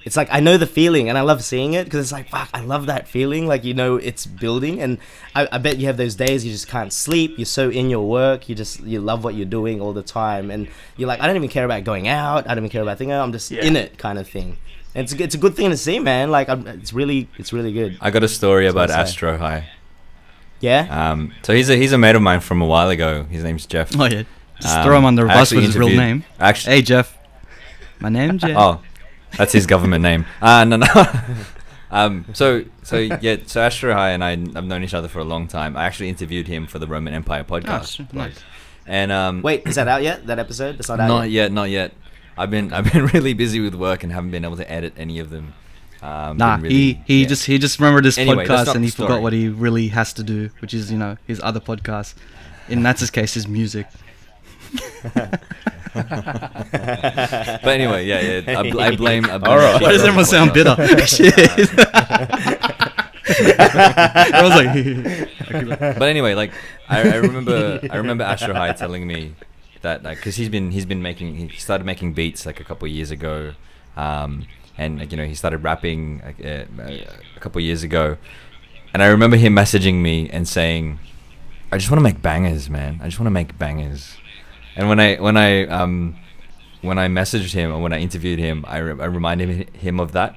It's like I know the feeling, and I love seeing it, because it's like, fuck, I love that feeling. Like, you know, it's building, and I bet you have those days you just can't sleep. You're so in your work. You love what you're doing all the time, and you're like, I don't even care about going out. I don't even care about thing. I'm just in it, kind of thing. And it's a good thing to see, man. Like, it's really good. I got a story That's what about I say. Astro High. Yeah. So he's a mate of mine from a while ago. His name's Jeff. oh yeah, just throw him under the I bus actually with his real interviewed- name. Actually, Hey Jeff, my name's Jeff. oh, that's his government name. No. So Astro High and I have known each other for a long time. I actually interviewed him for the Roman Empire podcast. shit, nice. And Wait, is that out yet? That episode? That's not out not yet. I've been really busy with work and haven't been able to edit any of them. Nah, been really- he yeah. just remembered this Anyway, that's podcast not and he the forgot story. what he really has to do, which is his other podcast. In Nats's case, his music. But anyway, yeah. I blame. All right. Why does everyone sound bitter? Shit. I was like, But anyway, like I remember Astro High telling me that, like, because he started making beats like a couple of years ago, and like, he started rapping like, a couple of years ago, and I remember him messaging me and saying, I just want to make bangers, man. I just want to make bangers. And when I messaged him, or when I interviewed him, I reminded him of that.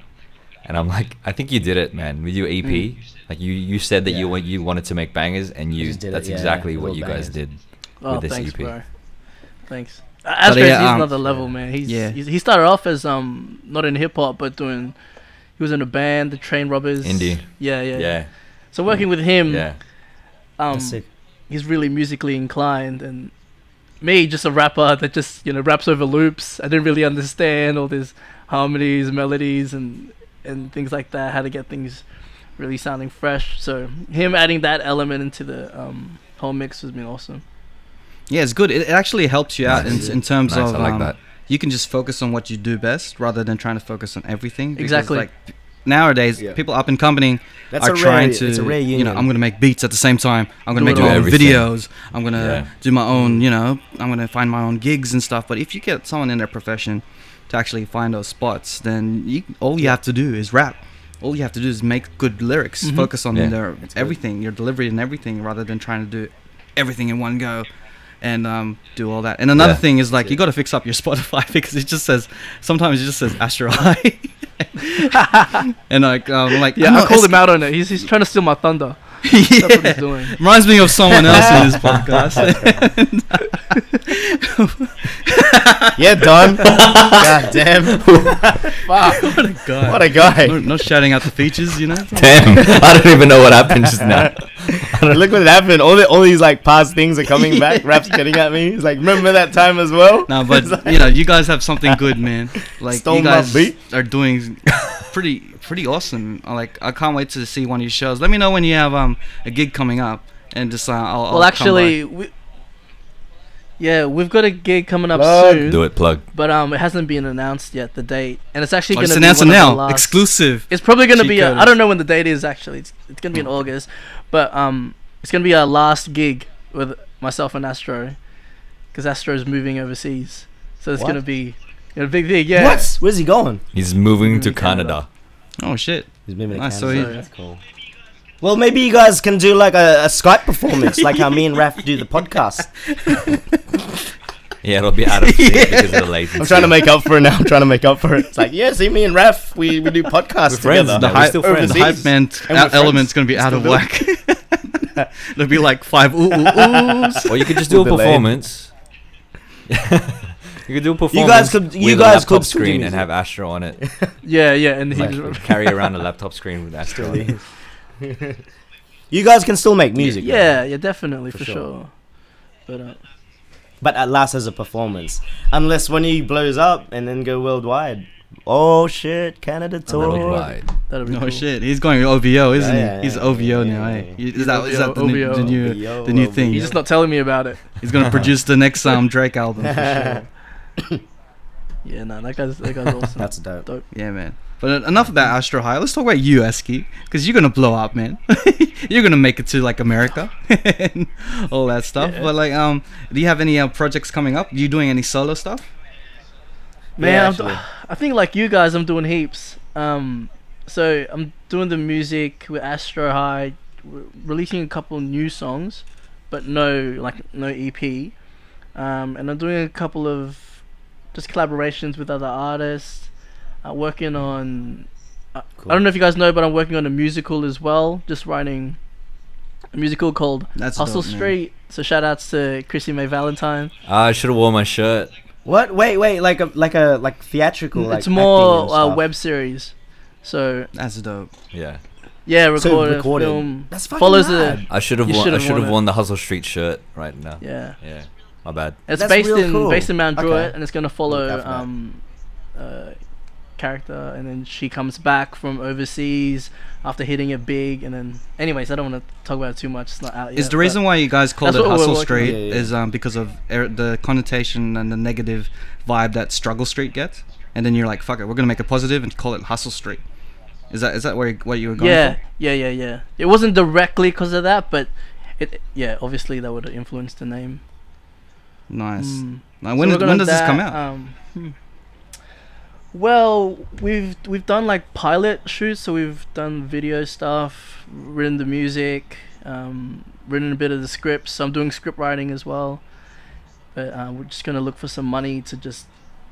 And I'm like, I think you did it, man, with your EP. Like you said that you wanted to make bangers, and that's exactly what you guys did with this thanks, EP. bro. Thanks. Astro's he's another level, man. He started off as not in hip hop, but he was in a band, the Train Robbers. Indie. Yeah. So working with him, That's sick. he's really musically inclined, and me, just a rapper that just raps over loops. I didn't really understand all these harmonies, melodies, and things like that. How to get things really sounding fresh. So him adding that element into the whole mix has been awesome. yeah, it's good. It actually helps you out in terms Nice, of I like that. you can just focus on what you do best rather than trying to focus on everything. Because, Exactly. like, nowadays, people up and coming That's are a trying rare- to, it's a rare union. I'm going to make beats at the same time. I'm going to Do make it my all. own Everything. videos. I'm going to Yeah. do my own, I'm going to find my own gigs and stuff. But if you get someone in their profession to actually find those spots, then all you have to do is rap. All you have to do is make good lyrics. Mhm. Focus on Yeah. their everything, your delivery and everything, rather than trying to do everything in one go. And do all that. And another Yeah. thing is, like, you got to fix up your Spotify because sometimes it just says Astro High. And like, Yeah, I called him out on it. He's trying to steal my thunder. That's what he's doing. Reminds me of someone else in this podcast. Yeah, Don. God damn. What a guy. What a guy. Not shouting out the features, Damn, I don't even know what happened just now. Look what happened. All these like past things are coming back. Rap's getting at me. He's like, remember that time as well? No, but you guys have something good, man. Like, Stole you my guys beat. are doing pretty awesome. Like, I can't wait to see one of your shows. Let me know when you have a gig coming up, and just I'll Well, come actually, by. we've got a gig coming up Plug. soon. Do it, plug. But it hasn't been announced yet, the date, and it's actually Oh, going just to be announce it one of the now, last. exclusive. It's probably going to be. I Cheatcoders. don't know when the date is actually. It's going to be in August, but it's going to be our last gig with myself and Astro, because Astro's moving overseas, so it's What? going to be a big thing. Yeah. What? Where's he going? He's moving to in Canada. Canada. Oh shit! He's moving to Nice, Canada. so That's cool. Well, maybe you guys can do like a Skype performance, like how me and Raf do the podcast. Yeah, it'll be out of sync because of the latency. I'm trying to make up for it now. I'm trying to make up for it. It's like, yeah, see, me and Raf, we do podcasts We're friends together. now. The we're hype, still the friends. hype man And we're element's friends. gonna be out of Still whack. There'll be like 5 ooh ooh oohs. Or you could just do a Delayed. performance. You could do a performance. guys could- you with guys a laptop could still do screen and music. have Astro on it. Yeah, and he Like, carry around a laptop screen with Astro. on it. You guys can still make music. though. yeah, definitely For for sure. sure. But But at last as a performance. Unless when he blows up and then go worldwide. Oh shit, Canada tour. Worldwide. that'll be Oh cool. shit, he's going OVO, isn't Yeah, he? He's yeah, OVO yeah, now, yeah, eh? yeah. Is that the new, OVO. OVO, the new thing? He's just not telling me about it. He's gonna produce the next Drake album for sure. Yeah, no, that guy's awesome. That's dope. Yeah, man. But enough about Astro High. Let's talk about you, Esky, because you're gonna blow up, man. You're gonna make it to like America and all that stuff. Yeah. But like, do you have any projects coming up? You doing any solo stuff? Man, Yeah, I'm actually. I think like you guys, I'm doing heaps. So I'm doing the music with Astro High, releasing a couple new songs, but no EP. And I'm doing a couple of just collaborations with other artists. Working on. Cool. I don't know if you guys know, but I'm working on a musical as well. Just writing a musical called That's Hustle dope, man. Street. So shout outs to Chrissy May Valentine. I should have worn my shirt. What? Wait, like theatrical. Like It's more acting and stuff. web series. So That's dope. Yeah. yeah, So recorded, recorded. film. That's fucking follows rad. the I should have You worn. I should've should have worn it. worn the Hustle Street shirt right now. yeah. Yeah. My bad. It's That's based real in cool. Mount Druitt, Okay. and it's gonna Look follow out for that. character, and then she comes back from overseas after hitting it big, and then anyways, I don't want to talk about it too much. It's not out yet. Is the reason why you guys call it that's what we're Hustle working on. Street Yeah. is because of the connotation and the negative vibe that Struggle Street gets, and then you're like, fuck it, we're gonna make it positive and call it Hustle Street. Is that what you were going Yeah, for? yeah. It wasn't directly because of that, but obviously that would have influenced the name. Nice. Mm. Now, So when we're gonna does this that, come out? Well, we've done like pilot shoots, so we've done video stuff, written the music, written a bit of the scripts. So I'm doing script writing as well, but we're just gonna look for some money to just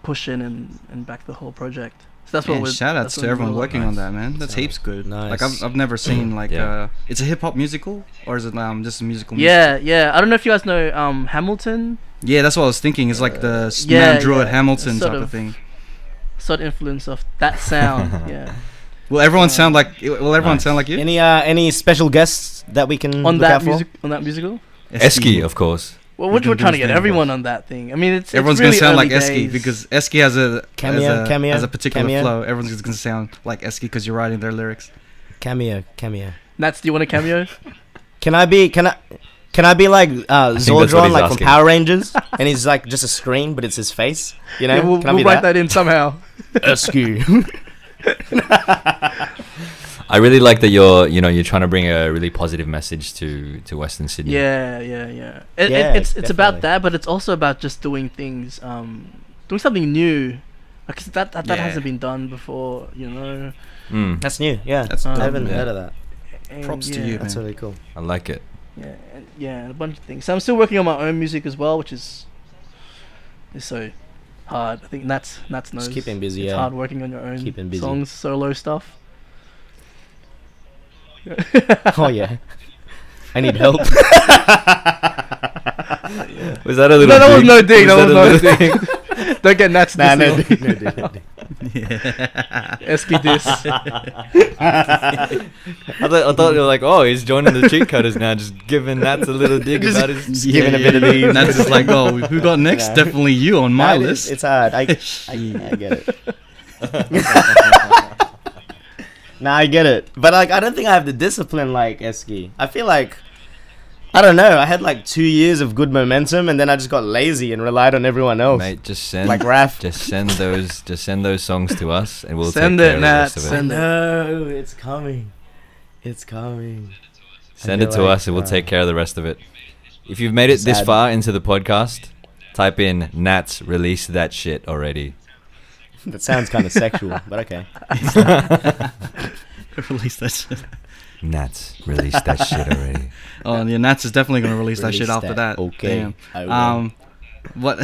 push in and back the whole project. So that's what Man, we're. shout outs that's to what we're everyone working working on Nice. that, man. That's heaps good. Nice. Like I've never seen like Yeah. it's a hip hop musical, or is it just a musical? Yeah. I don't know if you guys know Hamilton. Yeah, that's what I was thinking. It's like the yeah, man drew it yeah. Hamilton Sort type of of. thing. Sort of influence of that sound. Yeah. Will everyone sound like? Will everyone Nice. sound like you? Any special guests that we can On look that out for? musical. Esky, of course. Well, You we're can do trying to his get thing, everyone bro. on that thing. I mean, it's Everyone's really gonna sound like early Esky days. because Esky has a Cameo, has a particular cameo. flow. Everyone's just gonna sound like Esky because you're writing their lyrics. Cameo. Nats, do you want a cameo? Can I be like think that's what Zordon, he's like from asking. Power Rangers, and he's like just a screen, but it's his face. You know, Yeah, we'll can I be write that in somehow. Esky. I really like that you're trying to bring a really positive message to Western Sydney. Yeah. Yeah, It's definitely. about that, but it's also about just doing things, doing something new. Like 'cause that Yeah. hasn't been done before, you know. Mm, That's new. Yeah, That's I dope, haven't yeah. heard of that. And Props to yeah, you, That's man. really cool. I like it. and a bunch of things. So I'm still working on my own music as well, which is so hard. I think Nats knows. Just keeping busy. It's Yeah. hard working on your own Keeping busy. songs, solo stuff. Oh yeah. I need help. Was that a little? No, that was dig? no dig. That that was a no little- dig. Don't get Nats Nah, no, dissing. no, no. Esky diss. I thought you were like, oh, he's joining the Cheatcoders now, just giving Nats a little dig Just about his. giving a bit of these. And that's just like, oh, who got next? Nah. Definitely you on my Nah, list. It's hard. I get it. Nah, I get it. But like, I don't think I have the discipline like Esky. I feel like, I don't know. I had like 2 years of good momentum, and then I just got lazy and relied on everyone else. Mate, just send Like Raph. Just send those songs to us, and we'll Send take it, care of the rest Nats, of it. send it. No, it's coming. It's coming. Send I it feel to like, us, and we'll take care of the rest of it. If you've made it this Sad. far into the podcast, type in Nats release that shit already. That sounds kind of sexual, but okay. Release that shit. Nats release that shit already. Oh, yeah, Nats is definitely gonna release that shit Release after that. Okay. Damn. I will. What?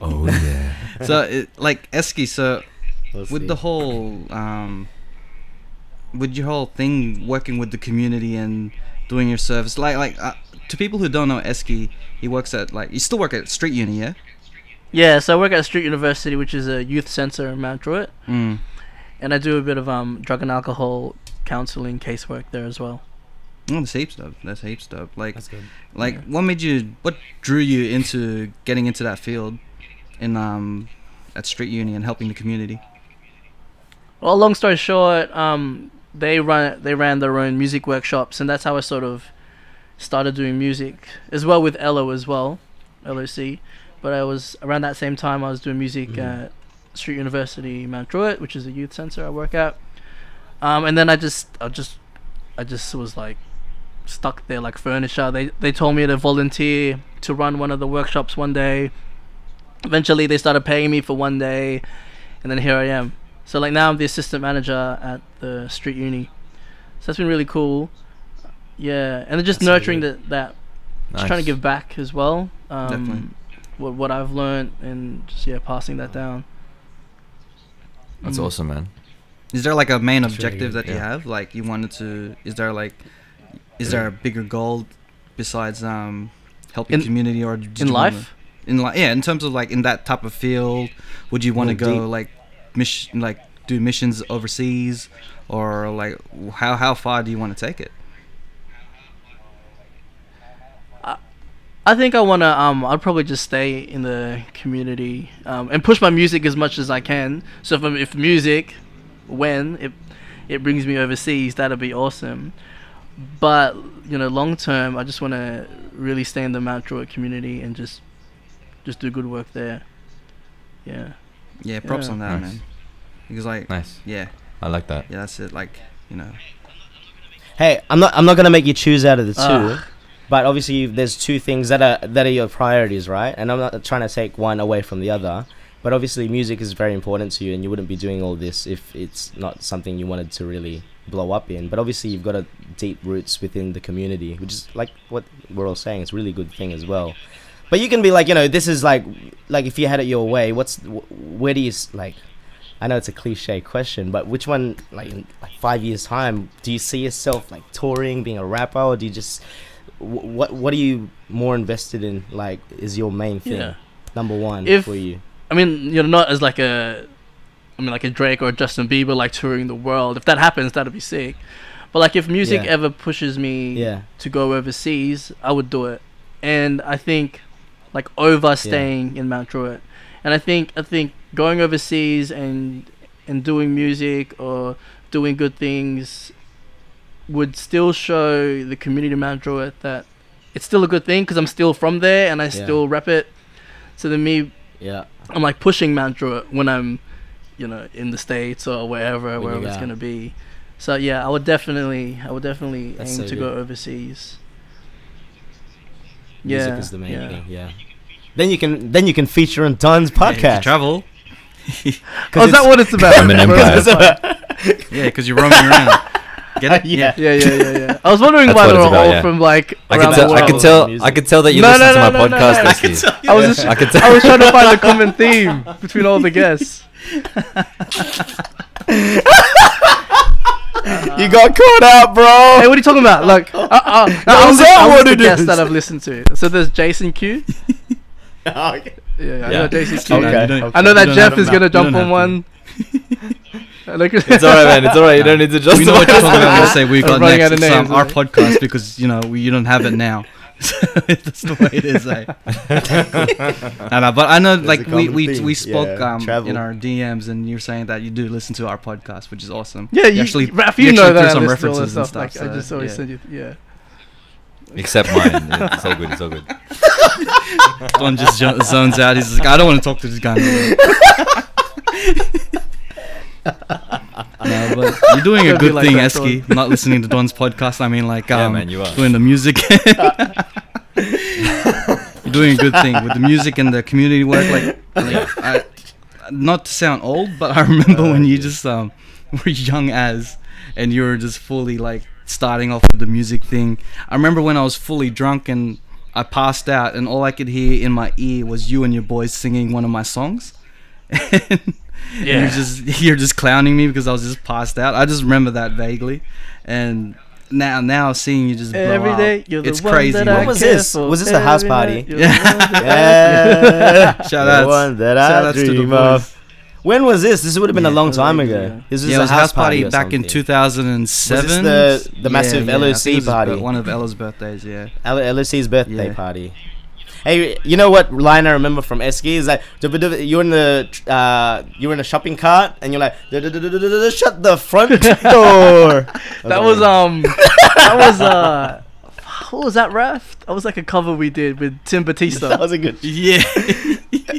Oh yeah. So, like Esky, so We'll with see. the whole with your whole thing working with the community and doing your service, like to people who don't know Esky, he works at you still work at Street Uni, yeah? Yeah, so I work at Street University, which is a youth centre in Mount Druitt, Mm. and I do a bit of drug and alcohol counselling casework there as well. Oh, that's heaps dope. That's heaps dope. Like That's good. what drew you into getting into that field in at Street Uni and helping the community? Well, long story short, they ran their own music workshops, and that's how I sort of started doing music as well with LO as well, LOC. But I was around that same time I was doing music at Street University Mount Druitt, which is a youth centre I work at. And then I just was like stuck there like furniture. They told me to volunteer to run one of the workshops one day. Eventually they started paying me for one day, and then here I am. So like now I'm the assistant manager at the Street Uni. So that's been really cool. Yeah, and then just That's really nurturing good. that just Nice. trying to give back as well. Definitely. What I've learned, and just passing that down. That's awesome, man. Is there like a main That's really objective good, that you yeah. have? Like you wanted to? Is there a bigger goal besides helping In- community or did in you wanna- life? in yeah, in terms of like in that type of field, would you want to More go deep. like do missions overseas, or like how far do you want to take it? I think I wanna I'd probably just stay in the community and push my music as much as I can. So if music, when it brings me overseas, that'd be awesome. But long term, I just wanna really stay in the Mount Druitt community and just do good work there. Yeah. Yeah, props on that, Nice. man. Because like, Nice. yeah, I like that. yeah, that's it. Like, Hey, I'm not gonna make you choose out of the two, Ugh. but obviously there's two things that are your priorities, right? And I'm not trying to take one away from the other, but obviously music is very important to you, and you wouldn't be doing all this if it's not something you wanted to really blow up in. But obviously you've got a deep roots within the community, which is like what we're all saying. It's a really good thing as well. But you can be like, this is like if you had it your way, where do you like? I know it's a cliche question, but which one, like in 5 years time, do you see yourself like touring, being a rapper, or do you just what are you more invested in? Like, is your main thing number one for you? I mean, not as like a Drake or a Justin Bieber, like touring the world. If that happens, that'd be sick. But like, if music ever pushes me to go overseas, I would do it. And I think like over staying in Mount Druitt. And I think going overseas and doing music or doing good things would still show the community of Mount Druitt that it's still a good thing, because I'm still from there and I still rep it. So then I'm like pushing Mount Druitt when I'm, in the States or wherever it's gonna be. So yeah, I would definitely That's aim so to go good. overseas. Music is the main thing. Yeah. Then you can feature on Don's yeah, podcast. travel. Oh, is that what it's about? I'm an empire. Yeah, because you're roaming around. Get it? Yeah. Yeah. I was wondering That's why what they were it's about, all yeah. from like I around can tell. the I world. can tell. I can tell that you No, listen no, to my no, no, podcast, no. Esky. I was I can tell. I was trying to find a common theme between all the guests. You got caught out, bro. Hey, what are you talking about? Like, I'll list the guests that I've listened to. So there's Jason Q. Okay. Yeah, I Yeah. know Jason Q. Okay. I know that You don't Jeff have is to. gonna You jump don't on one. It's alright, man. It's alright. You don't need to just. We know what you're talking about. We say we got running next. out of It's names, our right? podcast because you don't have it now. That's the way it is. Eh? No, but I know, like a common we theme. spoke Yeah, travel. in our DMs, and you're saying that you do listen to our podcast, which is awesome. Yeah, you actually, Raph, you you know actually that threw I some listen to all references that and stuff. Like, stuff. I just so, always yeah. send you. Except mine. It's all good. It's all good. Don just zones out. He's like, I don't want to talk to this guy no, but you're doing a Don't be good like thing, that, Esky. Not listening to Don's podcast. I mean, like, Yeah, man, you are. doing the music. You're doing a good thing with the music and the community work. Like not to sound old, but I remember when you just were young and you were just fully like starting off with the music thing. I remember when I was fully drunk and I passed out, and all I could hear in my ear was you and your boys singing one of my songs. And you're just clowning me because I was just passed out. I just remember that vaguely, and now seeing you just blow Every up, day, you're the it's one crazy. that man. What was this? Was this a house Every party? night, you're the Yeah. one that Yeah. Shout The outs. one that Shout I outs to the dream boys. of. When was this? This would have been a Yeah, long that was time ages ago. ago. This was Yeah, it was a house party back in something. 2007. Was this the massive I think LOC it was party? one of Ella's birthdays. Yeah. LOC's birthday Yeah. party. Hey, you know what line I remember from Esky is that you're in a shopping cart and you're like, shut the front door. That was what was that, Raph? That was like a cover we did with Tim Batista. That was a good. Yeah.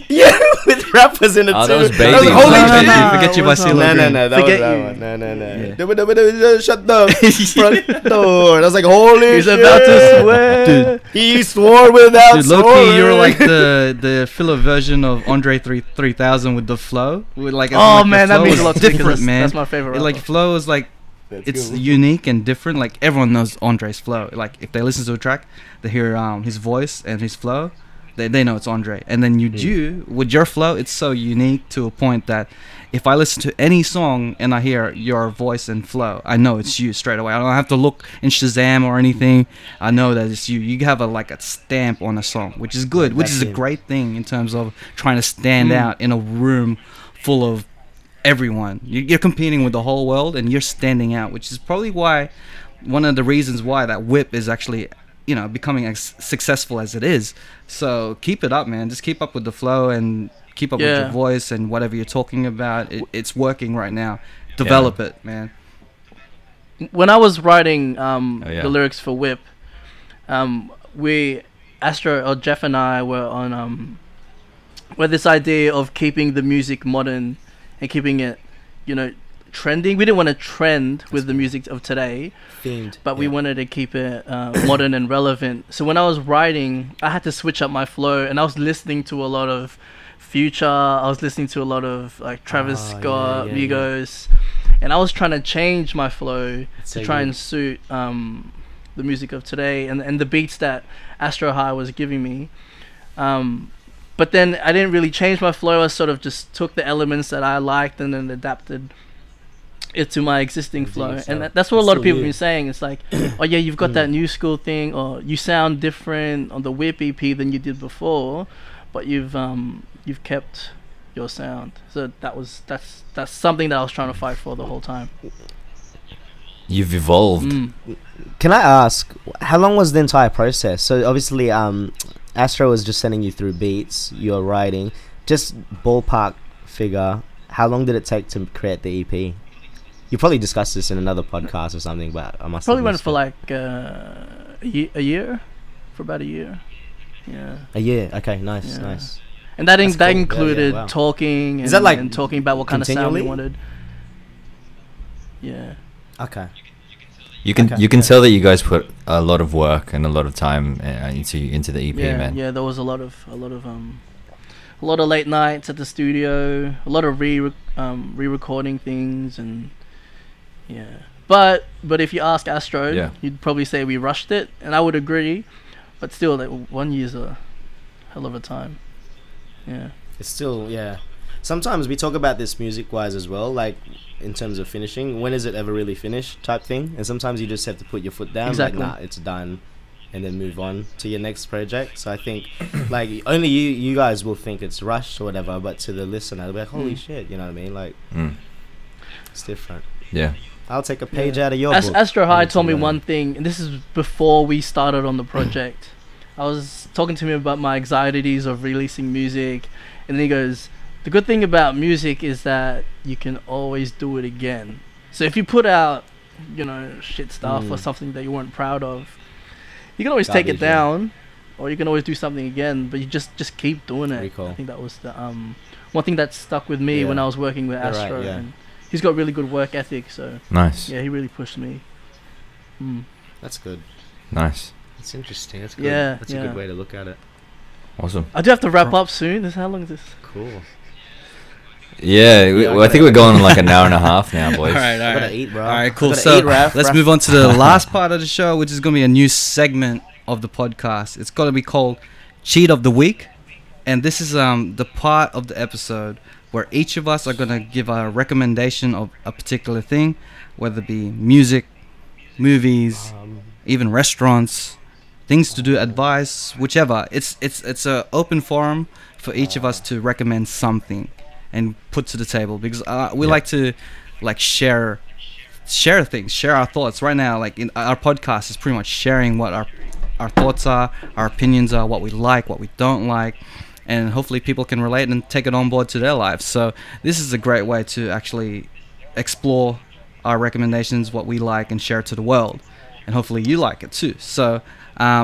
Yeah, with rappers in it Oh, too. that was That Baby. was holy No, shit. no, no. no, Forget you it by was, CeeLo No, Green. that was Forget that You. one. Yeah. No. Shut the front door. I was like, holy He's shit. about to swear. Dude. He swore without Dude, swearing. Loki, you're like the filler version of Andre 3000 with the flow. With like, Oh the man, that flow means is a lot to me 'cause different, man. That's my favorite. It, like rapper. flow is like it's unique and different. Like everyone knows Andre's flow. Like if they listen to a track, they hear his voice and his flow, they know it's Andre. And then you with your flow, it's so unique to a point that if I listen to any song and I hear your voice and flow, I know it's you straight away. I don't have to look in Shazam or anything. I know that it's you. You have like a stamp on a song, which is good, which is a great thing in terms of trying to stand out in a room full of everyone. You're competing with the whole world and you're standing out, which is probably why one of the reasons why that whip is actually you know, becoming as successful as it is. So keep it up, man. Just keep up with the flow and keep up with your voice and whatever you're talking about. It's working right now. Develop it, man. When I was writing the lyrics for Whip, Jeff and I were on with this idea of keeping the music modern and keeping it, you know, trending. We didn't want to trend with the music of today, themed, but we wanted to keep it modern and relevant. So when I was writing, I had to switch up my flow, and I was listening to a lot of Future. I was listening to a lot of like Travis Scott, Migos, and I was trying to change my flow to try and suit the music of today and the beats that Astro High was giving me. But then I didn't really change my flow. I sort of just took the elements that I liked and then adapted it to my existing flow. And that's what a lot of people have been saying. It's like, oh yeah, you've got that new school thing, or you sound different on the Whip EP than you did before, but you've kept your sound. So that's something that I was trying to fight for the whole time. You've evolved. Can I ask, how long was the entire process? So obviously, Astro was just sending you through beats, you're writing. Just ballpark figure, how long did it take to create the EP? You probably discussed this in another podcast or something, but I must probably went for like a year, for about a year. Yeah. A year. Okay. Nice. And that included talking and, and talking about what kind of sound we wanted. Yeah. Okay. You can tell that you guys put a lot of work and a lot of time into the EP, man. Yeah, there was a lot of late nights at the studio, a lot of re-recording things, and But if you ask Astro, he'd probably say we rushed it, and I would agree. But still, like, 1 year's a hell of a time. Yeah. It's still Sometimes we talk about this music-wise as well, like in terms of finishing. When is it ever really finished, type thing? And sometimes you just have to put your foot down, like, nah, it's done, and then move on to your next project. So I think, like, only you guys will think it's rushed or whatever, but to the listener, they'll be like, holy shit, you know what I mean? Like, it's different. Yeah. I'll take a page out of your book. Astro High told me one thing, and this is before we started on the project. I was talking to him about my anxieties of releasing music, and then he goes, the good thing about music is that you can always do it again. So if you put out, you know, shit stuff or something that you weren't proud of, you can always take it down, or you can always do something again, but you just keep doing it. Cool. I think that was the one thing that stuck with me when I was working with Astro. And he's got really good work ethic, so nice. Yeah, he really pushed me. That's good. Nice. That's interesting. That's good. That's a good way to look at it. Awesome. I do have to wrap up soon. How long is this? Cool. Yeah, I think we're going on like an hour and a half now, boys. All right. I gotta eat, bro. All right, cool. So let's move on to the last part of the show, which is going to be a new segment of the podcast. It's going to be called Cheat of the Week. And this is the part of the episode where each of us are going to give a recommendation of a particular thing, whether it be music, movies, even restaurants, things to do, advice, whichever. It's a open forum for each of us to recommend something and put to the table, because we like to share things, share our thoughts. Right now, like in our podcast is pretty much sharing what our thoughts are, our opinions are, what we like, what we don't like, and hopefully people can relate and take it on board to their lives. So this is a great way to actually explore our recommendations, what we like, and share it to the world, and hopefully you like it too. So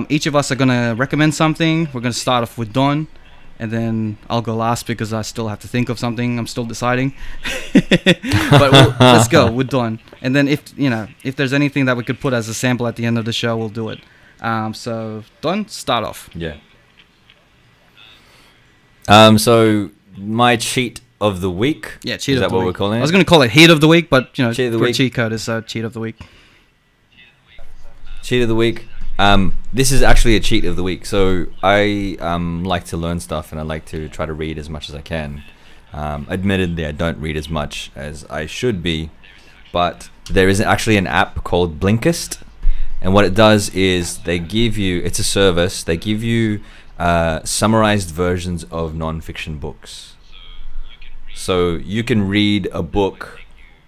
each of us are gonna recommend something. We're gonna start off with Don, and then I'll go last because I still have to think of something. I'm still deciding. But let's go with Don. And then if there's anything that we could put as a sample at the end of the show, we'll do it. So Don, start off. Yeah. So my cheat of the week. Yeah, cheat is of that the what week. we're calling it? I was going to call it heat of the week, but cheat of the week. Cheatcoders, so cheat of the week. Cheat of the week. This is actually a cheat of the week. So I like to learn stuff, and I like to try to read as much as I can. Admittedly, I don't read as much as I should be, but there is actually an app called Blinkist, and what it does is it's a service. They give you summarized versions of non-fiction books. So you can read a book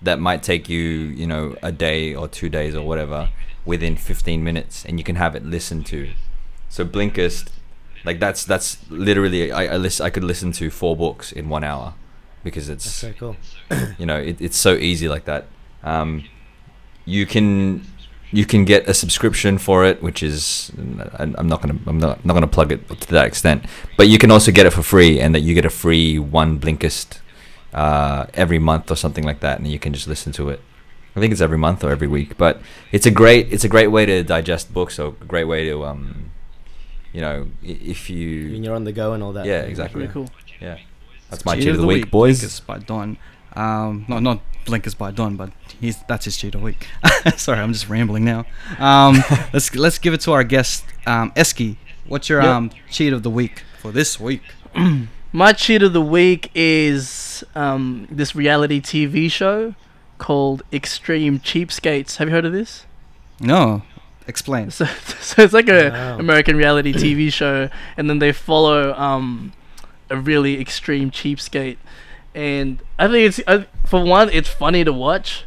that might take you, you know, a day or 2 days or whatever within 15 minutes, and you can have it listened to. So Blinkist, like that's literally I could listen to 4 books in 1 hour because it's That's so cool. you know, it's so easy like that. You can get a subscription for it, which is I'm not gonna plug it to that extent, but you can also get it for free, and that you get a free 1 Blinkist every month or something like that, and you can just listen to it. I think it's every month or every week, but it's a great way to digest books, or a great way to you know, if you When you're on the go and all that. yeah, exactly. Really cool. Yeah, that's my cheat of the week, boys. Blinkist by Don. Not Blinkist by Don, but that's his cheat of the week. Sorry, I'm just rambling now. Let's give it to our guest, Esky. What's your cheat of the week for this week? My cheat of the week is this reality TV show called Extreme Cheapskates. Have you heard of this? No, explain. So it's like a Wow. American reality TV show, and then they follow a really extreme cheapskate. And I think for one, it's funny to watch.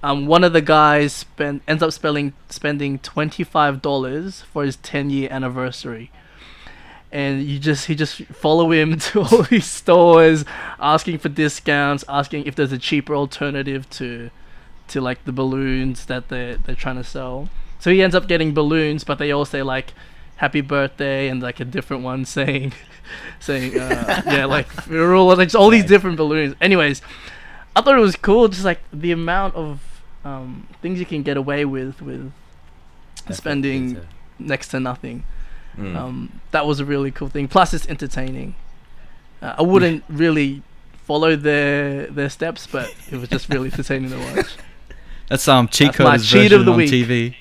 One of the guys ends up spending $25 for his 10-year anniversary, and he just follow him to all these stores, asking for discounts, asking if there's a cheaper alternative to like the balloons that they're trying to sell. So he ends up getting balloons, but they all say like happy birthday, and like a different one saying yeah, like all these different balloons. Anyways, I thought it was cool, just like the amount of things you can get away with spending next to nothing. That was a really cool thing. Plus, it's entertaining. I wouldn't really follow their steps, but it was just really entertaining to watch. That's Cheatcoders cheat version of the on week. TV.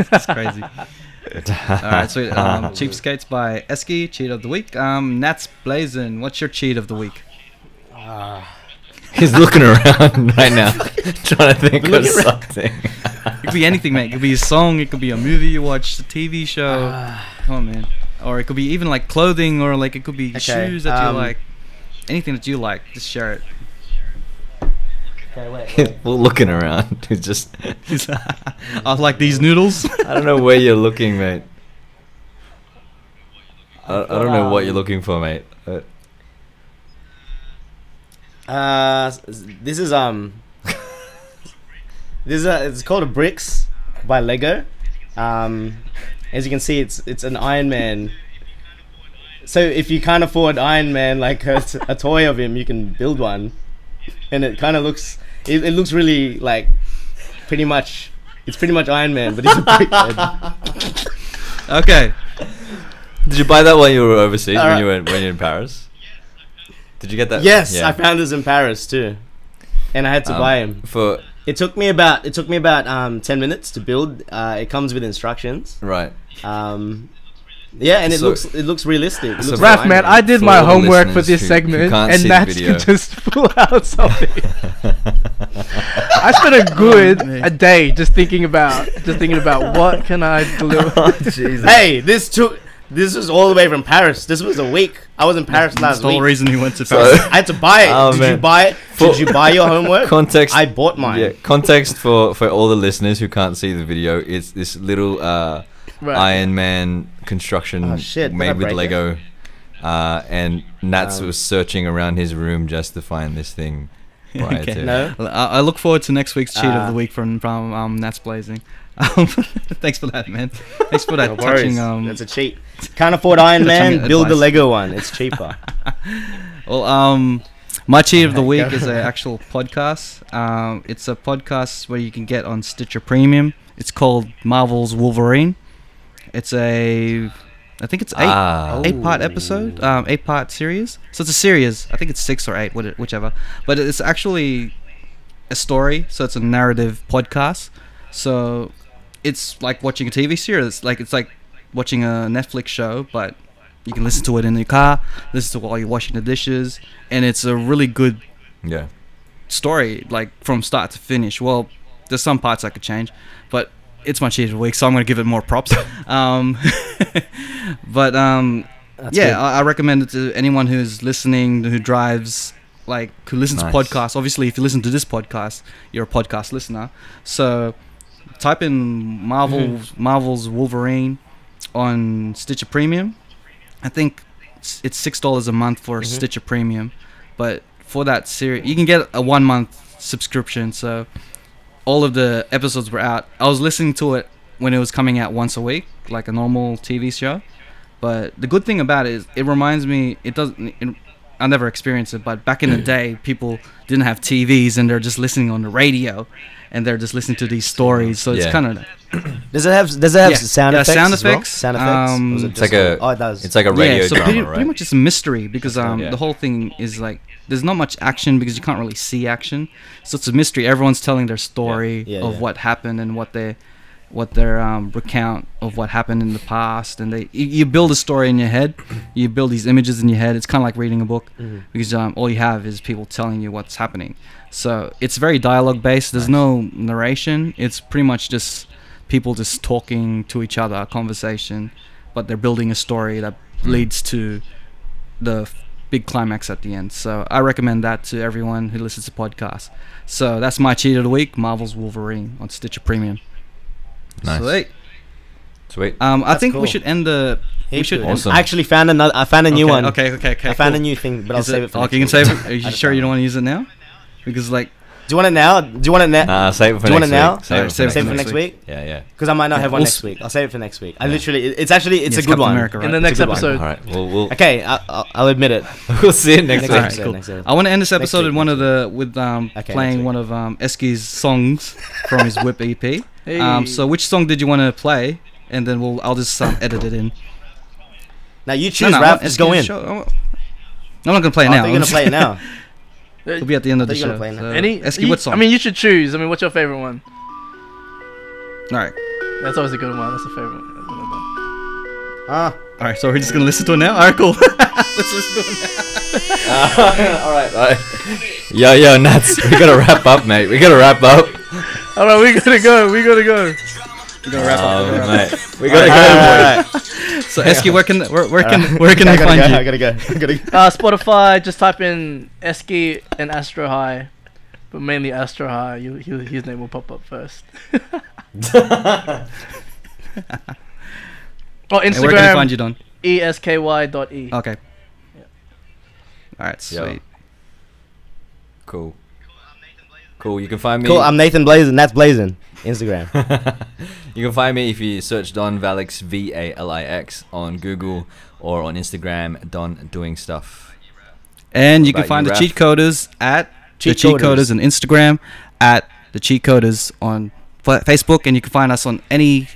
That's crazy. Alright, so Cheapskates by Esky, cheat of the week. Nats Blazin, what's your cheat of the week? He's looking around right now, trying to think of something. It could be anything, mate. It could be a song, it could be a movie you watched, a TV show. Come on, man. Or it could be even like clothing, or like it could be shoes that you like. Anything that you like, just share it. Okay, wait. He's looking around. He's just. I like these noodles. I don't know where you're looking, mate. I don't know what you're looking for, mate. This is it's called a Bricks by Lego. As you can see, it's an Iron Man. So if you can't afford Iron Man, like a toy of him, you can build one, and it kind of looks. It looks really like pretty much. It's pretty much Iron Man, but he's a brickhead. Okay. Did you buy that while you were overseas when you were in Paris? Did you get that? Yes, Yeah. I found this in Paris too, and I had to buy him. For It took me about 10 minutes to build. It comes with instructions. right. Yeah, and it So- looks realistic. It looks Raph, like man, Iron I did For my all the homework for listeners this who segment, can't and see the Nats video. can just pull out something. I spent a day just thinking about what can I deliver. Jesus. Hey, this was all the way from Paris. This was a week. I was in Paris That's last the whole week. reason he went to So- Paris. I had to buy it. Oh, Did man. you buy it? Did you buy your homework? Context. I bought mine. Yeah, context for all the listeners who can't see the video. It's this little Right. Iron Man construction Oh, shit, did I made with break Lego, and Nats Um, was searching around his room just to find this thing. Prior Okay. to. No. I look forward to next week's cheat of the Uh, week from Nats Blazing. Thanks for that, man. Thanks for that No touching. worries. That's a cheat. Can't afford Iron Touching Man? Build the advice. Lego one. It's cheaper. Well, my cheat of the week Go. is an actual podcast. It's a podcast where you can get on Stitcher Premium. It's called Marvel's Wolverine. I think it's eight-part episode, 8-part series. So it's a series. I think it's 6 or 8, whichever. But it's actually a story. So it's a narrative podcast. So it's like watching a TV series. It's like watching a Netflix show, but you can listen to it in your car, listen to it while you're washing the dishes, and it's a really good Yeah. story, like from start to finish. Well, there's some parts I could change, but it's my cheat of the week, so I'm gonna give it more props. But That's yeah, good. I recommend it to anyone who's listening, who drives like who listens to Nice. podcasts. Obviously, if you listen to this podcast, you're a podcast listener. So type in Marvel's Wolverine on Stitcher Premium. I think it's $6 a month for Stitcher Premium, but for that series, you can get a 1 month subscription. So all of the episodes were out. I was listening to it when it was coming out once a week, like a normal TV show. But the good thing about it is it reminds me. I never experienced it, but back in the day, people didn't have TVs and they're just listening on the radio, and they're just listening to these stories. So it's kind of. Does it have sound effects? Sound as well? effects. Sound effects. Or is it It's just like a. oh, it does. It's like a radio so drama, pretty right? much it's a mystery because Yeah. the whole thing is like there's not much action because you can't really see action. So it's a mystery. Everyone's telling their story of what happened and what their recount of what happened in the past, and you build a story in your head. You build these images in your head. It's kind of like reading a book because all you have is people telling you what's happening. So it's very dialogue based. There's no narration. It's pretty much just people just talking to each other, a conversation, but they're building a story that leads to the big climax at the end. So I recommend that to everyone who listens to podcasts. So that's my cheat of the week, Marvel's Wolverine on Stitcher Premium. Nice. Sweet. I think cool. we should end the. Awesome. I actually found I found a new one. Okay. I found a new thing, but I'll save it for Okay, you can save it. Are you sure you don't want to use it now? Because like. Do you want it now? Do you want it now? Nah, save it for Do you next want it now? week. Save it Save it for next next week? Yeah. Because I might not have one we'll next week. I'll save it for next week. I literally, it's a good Captain one. America, right? In the It's a next good one. episode. All right. We'll Okay, I'll admit it. we'll see it next Next week. episode, cool. next episode. I want to end this episode week, with one of the playing next one of Esky's songs from his Whip EP. Hey. So which song did you want to play? And then I'll just edit it in. Now you choose, Rap. Just go in. I'm not gonna play it I now. thought you're gonna play it now. It'll be at the end of the I thought you show. were gonna play So, Any? Esky, what song? I mean, you should choose. I mean, what's your favorite one? All right. That's always a good one. That's a favorite one. Ah, All right. So we're just gonna listen to it now. All right, cool. Let's listen to it now. All right. Yo, Nats. We gotta wrap up, mate. We gotta wrap up. All right, we gotta go. We're gonna wrap up. Mate. We gotta go. So Esky, where can they I find you? gotta go. Spotify. Just type in Esky and Astro High, but mainly Astro High. His name will pop up first. Oh, And where can they find Instagram you, Don? esky.e. Okay. All right. Sweet. Yo. Cool. You can find me. Cool. I'm Nathan Blazin. That's Blazin. Instagram. You can find me if you search Don Valix VALIX on Google or on Instagram, Don Doing Stuff. And you What can find the about you, Cheatcoders at the Cheatcoders. Cheatcoders on Instagram, at the Cheatcoders on Facebook, and you can find us on any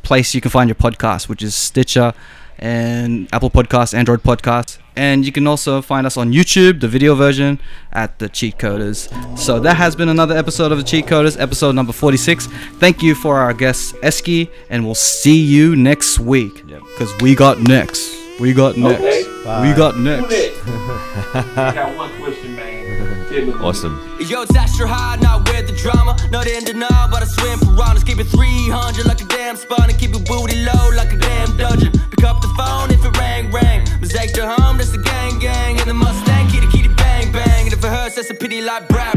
place you can find your podcast, which is Stitcher and Apple Podcasts, Android Podcasts. And you can also find us on YouTube, the video version, at the Cheatcoders. So that has been another episode of the Cheatcoders, episode number 46. Thank you for our guest Esky, and we'll see you next week. Because we got next. We got next. Bye. We got next. I got one question, man. Tell me. Awesome. Yo, it's extra high, not with the drama. Not in denial, but I swim piranhas. Keep it 300 like a damn spawn and keep it booty low like a damn dungeon. Pick up the phone if it rang. Mistake to home, that's the gang. In the Mustang, kitty bang. And if it hurts, that's a pity like Brad.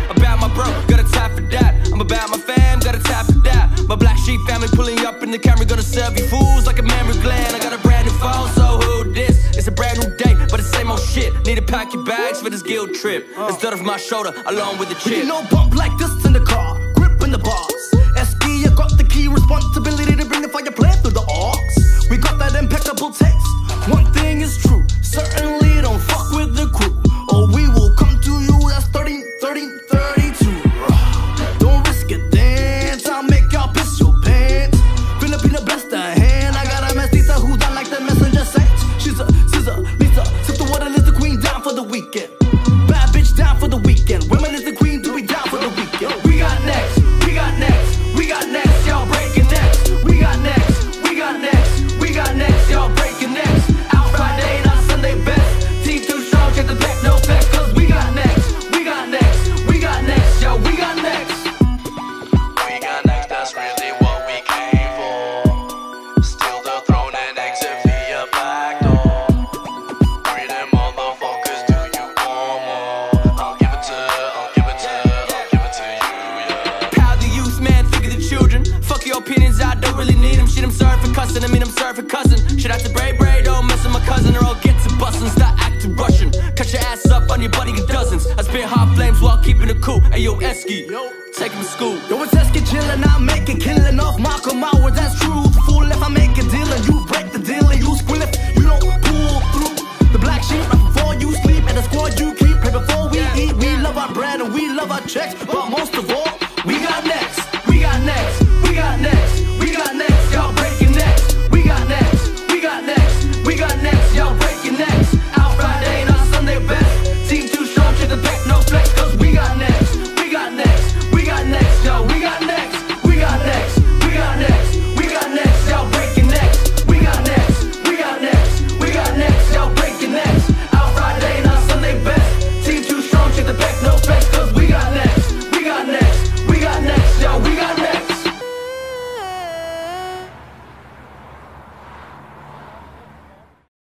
About my bro, got a tap for that. I'm about my fam, got a tap for that. My black sheep family pulling up in the camera, gonna serve you fools like a memory gland. I got a brand new phone, so who this? It's a brand new day, but the same old shit. Need to pack your bags for this guilt trip. Instead of my shoulder, along with the chip. You know, bump like this in the car, grip in the bars. Esky, I got the key responsibility to bring the fire plan through the arcs. We got that impeccable taste. One thing is true, certainly don't fuck with the crew, or we will come to you. That's 30, 32. Don't risk it, dance. I'll make y'all piss your pants. Filipino bless the hand. I got a mestiza who's not like the messenger saints. She's a scissor, Lisa. Sip the water, is the queen down for the weekend. Bad bitch down for the weekend. Women is the queen to be down for the weekend. We got next. cussing, I mean I'm sorry for cussing. Should I have to Bray, don't mess with my cousin, or I'll get to bustin'. Start acting Russian, cut your ass up on your buddy in dozens. I spit hot flames while keeping it cool. Hey yo, Esky, take him to school. Yo, it's Esky chillin', I make it killin' off Mark on my words, that's true. Fool if I make a deal and you break the deal and you squill if you don't pull through. The black sheep right before you sleep and the squad you keep. Pray before we eat. We love our bread and we love our checks, but most of all, we got neck.